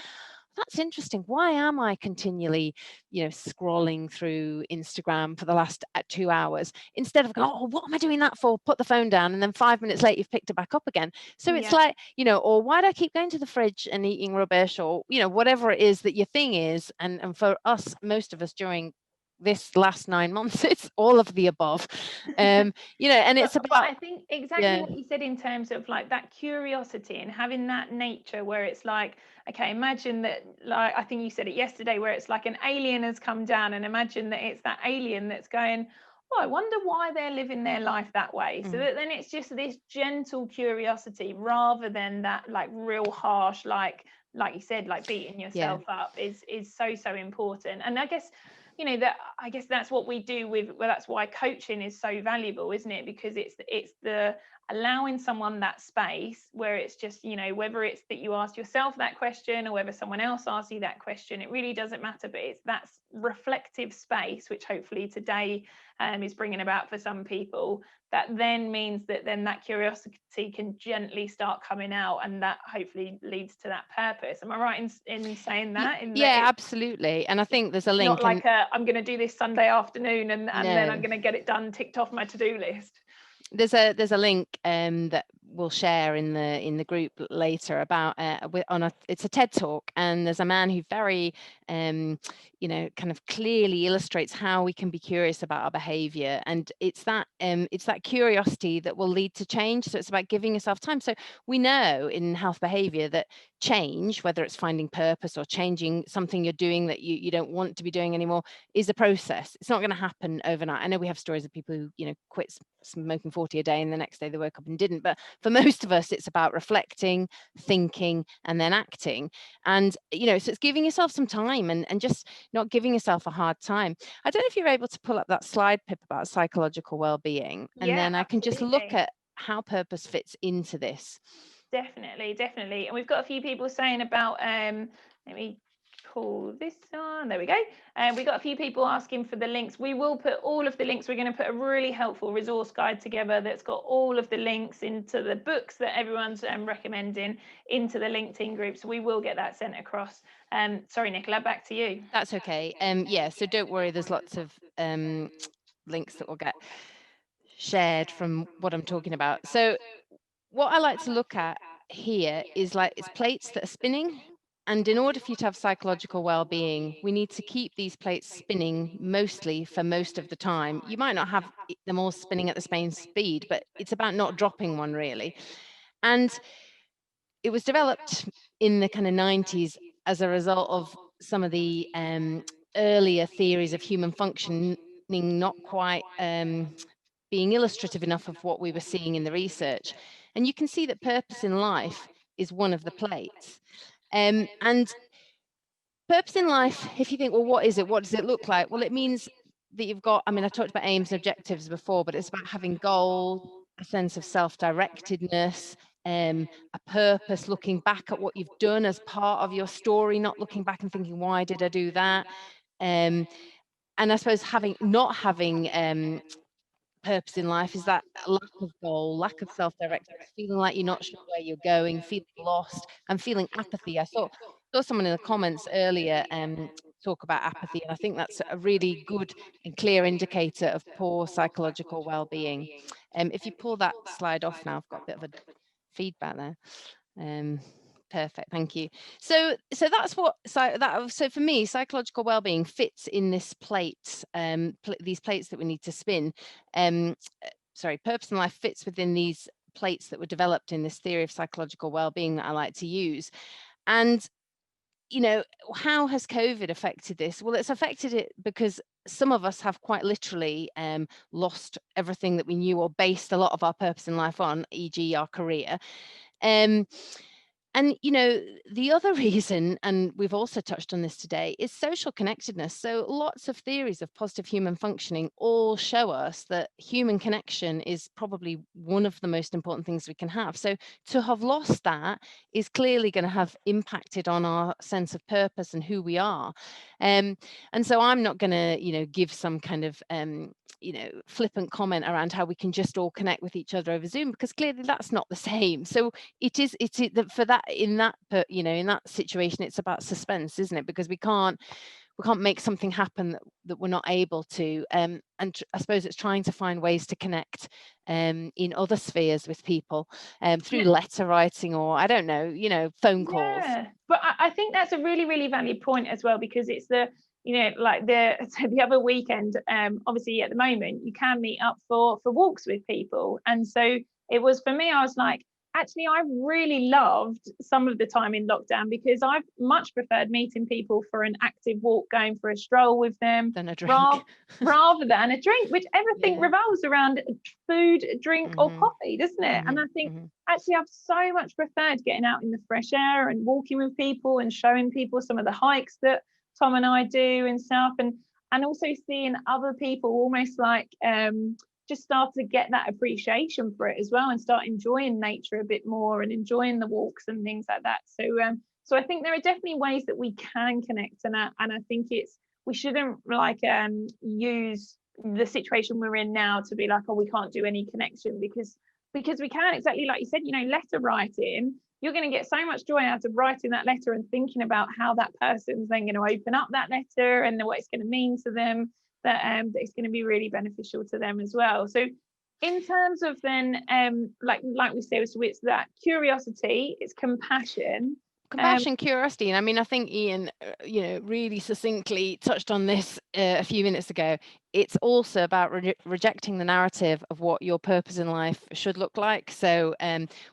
that's interesting. Why am I continually, scrolling through Instagram for the last 2 hours, instead of going, oh, what am I doing that for? Put the phone down, and then 5 minutes later you've picked it back up again. So it's like, or why do I keep going to the fridge and eating rubbish, or whatever it is that your thing is. And for us, most of us during this last 9 months, it's all of the above. And it's about, but I think exactly what you said in terms of like that curiosity and having that nature where it's like, okay, imagine that, like I think you said it yesterday, where it's like an alien has come down, and imagine that it's that alien that's going, oh, I wonder why they're living their life that way. So that then it's just this gentle curiosity rather than that like real harsh, like you said, like beating yourself up is so important. And I guess that's what we do that's why coaching is so valuable, isn't it? Because it's the allowing someone that space where it's just, whether it's that you ask yourself that question or whether someone else asks you that question, it really doesn't matter, but it's that reflective space, which hopefully today is bringing about for some people, that then means that then that curiosity can gently start coming out, and that hopefully leads to that purpose. Am I right in saying that? Absolutely. And I think there's a link. Not like I'm going to do this Sunday afternoon and then I'm going to get it done, ticked off my to-do list. There's a link that we'll share in the group later about it's a TED talk, and there's a man who very kind of clearly illustrates how we can be curious about our behavior, and it's that curiosity that will lead to change. So it's about giving yourself time. So we know in health behavior that change, whether it's finding purpose or changing something you're doing that you don't want to be doing anymore, is a process. It's not going to happen overnight. I know we have stories of people who quit smoking 40 a day and the next day they woke up and didn't, but for most of us it's about reflecting, thinking, and then acting. And so it's giving yourself some time time, and just not giving yourself a hard time. I don't know if you're able to pull up that slide, Pip, about psychological well-being, and then I can just look at how purpose fits into this. Definitely. And we've got a few people saying about, let me pull this on, there we go. We've got a few people asking for the links. We will put all of the links. We're going to put a really helpful resource guide together that's got all of the links into the books that everyone's recommending into the LinkedIn group. So we will get that sent across. Sorry, Nicola, back to you. That's okay. Yeah, so don't worry, there's lots of links that will get shared from what I'm talking about. So what I like to look at here is like, it's plates that are spinning. And in order for you to have psychological well-being, we need to keep these plates spinning mostly for most of the time. You might not have them all spinning at the same speed, but it's about not dropping one, really. And it was developed in the kind of 90s as a result of some of the earlier theories of human functioning not quite being illustrative enough of what we were seeing in the research. And you can see that purpose in life is one of the plates. And purpose in life, if you think, well, what is it? What does it look like? Well, it means that you've got, I mean, I talked about aims and objectives before, but it's about having goal, a sense of self-directedness, a purpose, looking back at what you've done as part of your story, not looking back and thinking, why did I do that? And I suppose not having purpose in life is that lack of goal, lack of self-directedness, feeling like you're not sure where you're going, feeling lost, and feeling apathy. I saw someone in the comments earlier talk about apathy, and I think that's a really good and clear indicator of poor psychological well-being. If you pull that slide off now, I've got a bit of a feedback there. Perfect, thank you. So that's what, so for me, psychological well-being fits in this plate, these plates that we need to spin. Purpose in life fits within these plates that were developed in this theory of psychological well-being that I like to use. And, you know, how has COVID affected this? Well, it's affected it because some of us have quite literally lost everything that we knew or based a lot of our purpose in life on, e.g. our career. And, you know, the other reason, and we've also touched on this today, is social connectedness. So lots of theories of positive human functioning all show us that human connection is probably one of the most important things we can have. So to have lost that is clearly going to have impacted on our sense of purpose and who we are. And so I'm not going to, you know, give some kind of, you know, flippant comment around how we can just all connect with each other over Zoom, because clearly that's not the same. So it is for that, in that, you know, in that situation, it's about suspense, isn't it? Because we can't make something happen that we're not able to. And I suppose it's trying to find ways to connect in other spheres with people through letter writing, or I don't know, you know, phone calls. Yeah, but I think that's a really, really valid point as well, because it's the, you know, like the other weekend, obviously at the moment you can meet up for walks with people, and so it was for me, I was like, actually I really loved some of the time in lockdown, because I've much preferred meeting people for an active walk, going for a stroll with them than a drink. rather than a drink, which everything revolves around food, drink, or coffee, doesn't it? And I think actually I've so much preferred getting out in the fresh air and walking with people and showing people some of the hikes that Tom and I do and stuff, and also seeing other people almost like just start to get that appreciation for it as well, and start enjoying nature a bit more and enjoying the walks and things like that. So I think there are definitely ways that we can connect, and I think we shouldn't like use the situation we're in now to be like, oh, we can't do any connection, because we can, exactly like you said, you know, letter writing, you're going to get so much joy out of writing that letter and thinking about how that person's then going to open up that letter and what it's going to mean to them, that it's going to be really beneficial to them as well. So in terms of then like we said, so it's that curiosity, it's compassion, curiosity. And I mean, I think Ian, you know, really succinctly touched on this a few minutes ago. It's also about rejecting the narrative of what your purpose in life should look like. So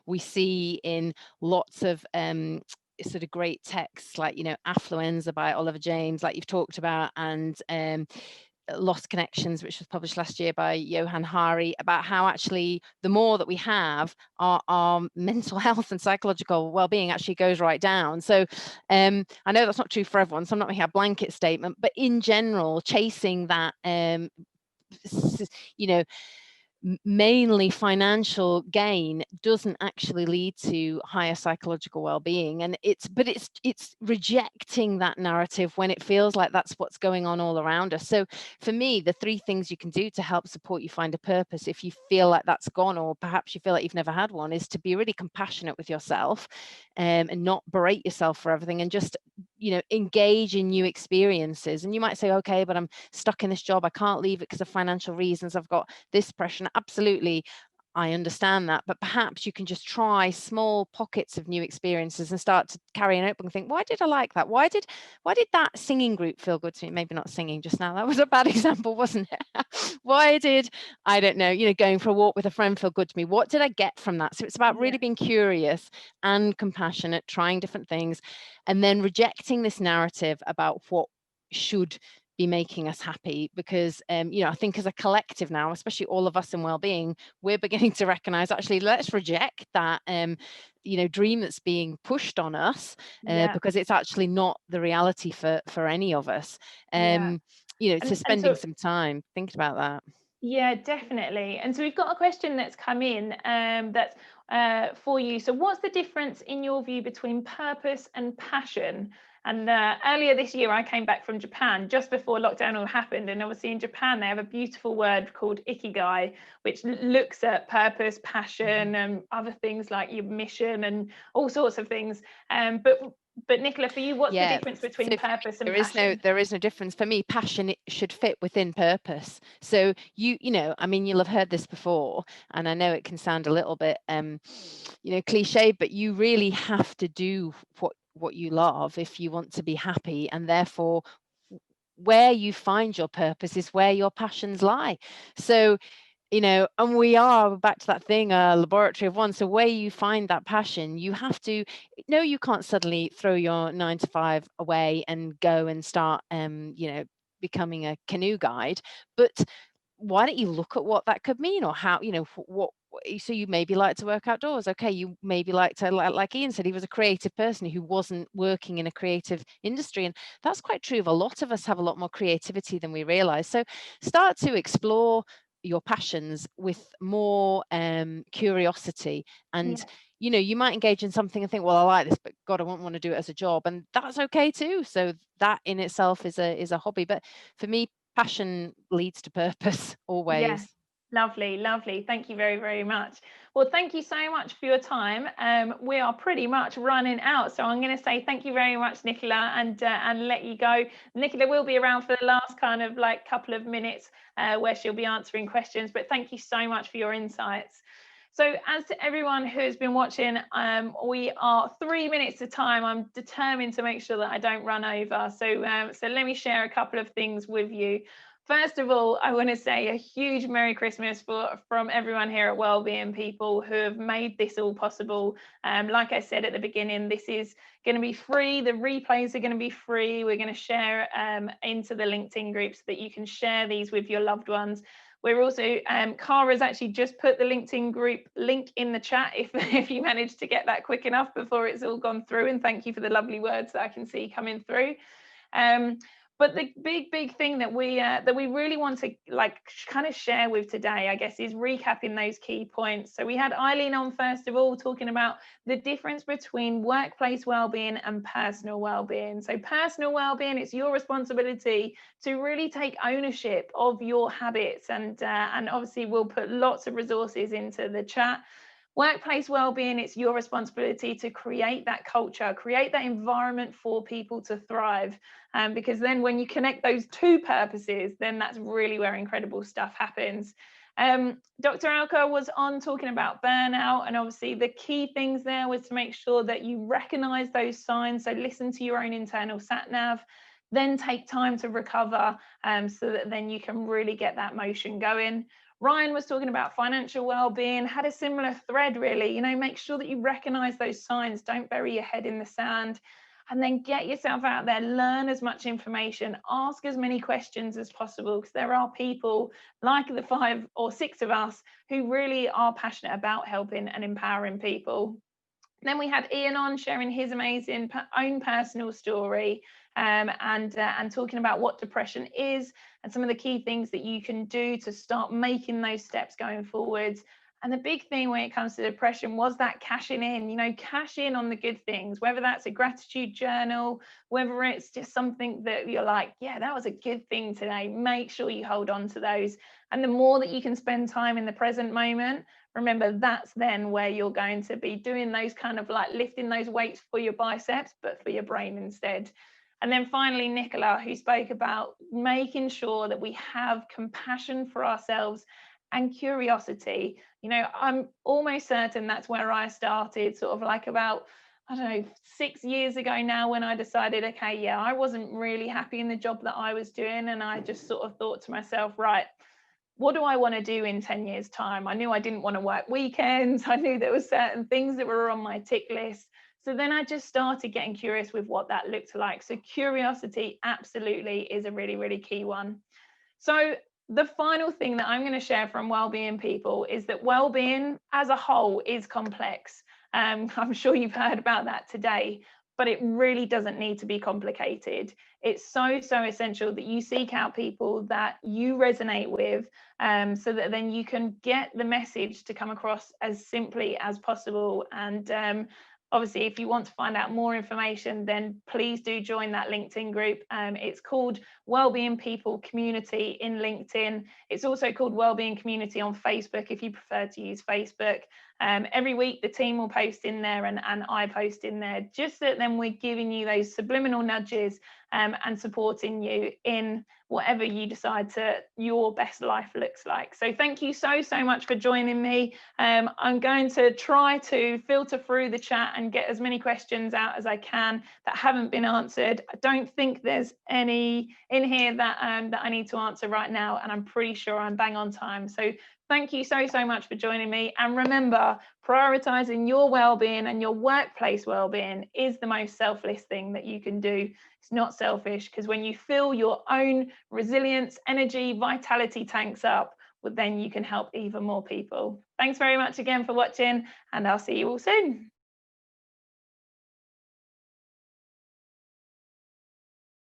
we see in lots of sort of great texts, like, you know, Affluenza by Oliver James, like you've talked about, and Lost Connections, which was published last year by Johan Hari, about how actually the more that we have, our mental health and psychological well-being actually goes right down. So I know that's not true for everyone, so I'm not making a blanket statement, but in general, chasing that mainly financial gain doesn't actually lead to higher psychological well-being. And it's rejecting that narrative when it feels like that's what's going on all around us. So for me, the 3 things you can do to help support you find a purpose if you feel like that's gone, or perhaps you feel like you've never had one, is to be really compassionate with yourself, and not berate yourself for everything, and just engage in new experiences. And you might say, okay, but I'm stuck in this job, I can't leave it because of financial reasons, I've got this pressure. Absolutely, I understand that, but perhaps you can just try small pockets of new experiences and start to carry an notebook and think, why did I like that? Why did that singing group feel good to me? Maybe not singing just now, that was a bad example, wasn't it? Why did, I don't know, going for a walk with a friend feel good to me? What did I get from that? So it's about really being curious and compassionate, trying different things, and then rejecting this narrative about what should be making us happy. Because I think as a collective now, especially all of us in wellbeing, we're beginning to recognize, actually, let's reject that dream that's being pushed on us, because it's actually not the reality for any of us. So spending some time thinking about that. Yeah, definitely. And so we've got a question that's come in that's for you. So what's the difference in your view between purpose and passion? And earlier this year, I came back from Japan just before lockdown all happened. And obviously in Japan, they have a beautiful word called ikigai, which looks at purpose, passion, and other things like your mission and all sorts of things. But Nicola, for you, what's the difference between purpose and passion? There is no difference. For me, passion, it should fit within purpose. So you'll have heard this before, and I know it can sound a little bit cliche, but you really have to do what you love if you want to be happy, and therefore where you find your purpose is where your passions lie. So and we are back to that thing, a laboratory of one. So where you find that passion, you have to you can't suddenly throw your 9 to 5 away and go and start becoming a canoe guide. But why don't you look at what that could mean, or how what so you maybe like to work outdoors. Okay, you maybe like to, like Ian said, he was a creative person who wasn't working in a creative industry, and that's quite true of a lot of us. Have a lot more creativity than we realize. So start to explore your passions with more curiosity, and you might engage in something and think, well, I like this, but God, I won't want to do it as a job, and that's okay too. So that in itself is a hobby. But for me, passion leads to purpose always. Yes. Lovely. Thank you very, very much. Well, thank you so much for your time. We are pretty much running out, so I'm going to say thank you very much, Nicola, and let you go. Nicola will be around for the last kind of couple of minutes where she'll be answering questions, but thank you so much for your insights. So as to everyone who's been watching, we are 3 minutes to time. I'm determined to make sure that I don't run over. So let me share a couple of things with you. First of all, I want to say a huge Merry Christmas from everyone here at Wellbeing People who have made this all possible. Like I said at the beginning, this is going to be free. The replays are going to be free. We're going to share into the LinkedIn group so that you can share these with your loved ones. We're also, Cara's actually just put the LinkedIn group link in the chat if you managed to get that quick enough before it's all gone through. And thank you for the lovely words that I can see coming through. But the big thing that we really want to kind of share with today, I guess, is recapping those key points. So we had Eileen on first of all talking about the difference between workplace wellbeing and personal wellbeing. So personal wellbeing, it's your responsibility to really take ownership of your habits, and obviously we'll put lots of resources into the chat. Workplace wellbeing, it's your responsibility to create that culture, create that environment for people to thrive. Because then when you connect those two purposes, then that's really where incredible stuff happens. Dr. Alka was on talking about burnout, and obviously the key things there was to make sure that you recognize those signs. So listen to your own internal sat nav, then take time to recover so that then you can really get that motion going. Ryan was talking about financial well-being, had a similar thread really, make sure that you recognize those signs, don't bury your head in the sand. and then get yourself out there, learn as much information, ask as many questions as possible, because there are people like the 5 or 6 of us who really are passionate about helping and empowering people. Then we had Ian on sharing his amazing own personal story, and talking about what depression is and some of the key things that you can do to start making those steps going forwards. And the big thing when it comes to depression was that cashing in, cash in on the good things, whether that's a gratitude journal, whether it's just something that you're like, yeah, that was a good thing today. Make sure you hold on to those. And the more that you can spend time in the present moment, remember, that's then where you're going to be doing those kind of like lifting those weights for your biceps, but for your brain instead. And then finally, Nicola, who spoke about making sure that we have compassion for ourselves and curiosity. I'm almost certain that's where I started, sort of like about, I don't know, 6 years ago now, when I decided, okay, yeah, I wasn't really happy in the job that I was doing. And I just sort of thought to myself, right, what do I want to do in 10 years' time? I knew I didn't want to work weekends. I knew there were certain things that were on my tick list. So then I just started getting curious with what that looked like. So curiosity absolutely is a really, really key one. So the final thing that I'm going to share from Wellbeing People is that wellbeing as a whole is complex. I'm sure you've heard about that today, but it really doesn't need to be complicated. It's so essential that you seek out people that you resonate with, so that then you can get the message to come across as simply as possible. And obviously, if you want to find out more information, then please do join that LinkedIn group. It's called Wellbeing People Community in LinkedIn. It's also called Wellbeing Community on Facebook, if you prefer to use Facebook. Every week, the team will post in there, and I post in there, just that then we're giving you those subliminal nudges and supporting you in whatever you decide your best life looks like. So thank you so much for joining me. I'm going to try to filter through the chat and get as many questions out as I can that haven't been answered. I don't think there's any in here that I need to answer right now, and I'm pretty sure I'm bang on time. So thank you so much for joining me. And remember, prioritizing your well-being and your workplace well-being is the most selfless thing that you can do. It's not selfish, because when you fill your own resilience, energy, vitality tanks up, well, then you can help even more people. Thanks very much again for watching, and I'll see you all soon.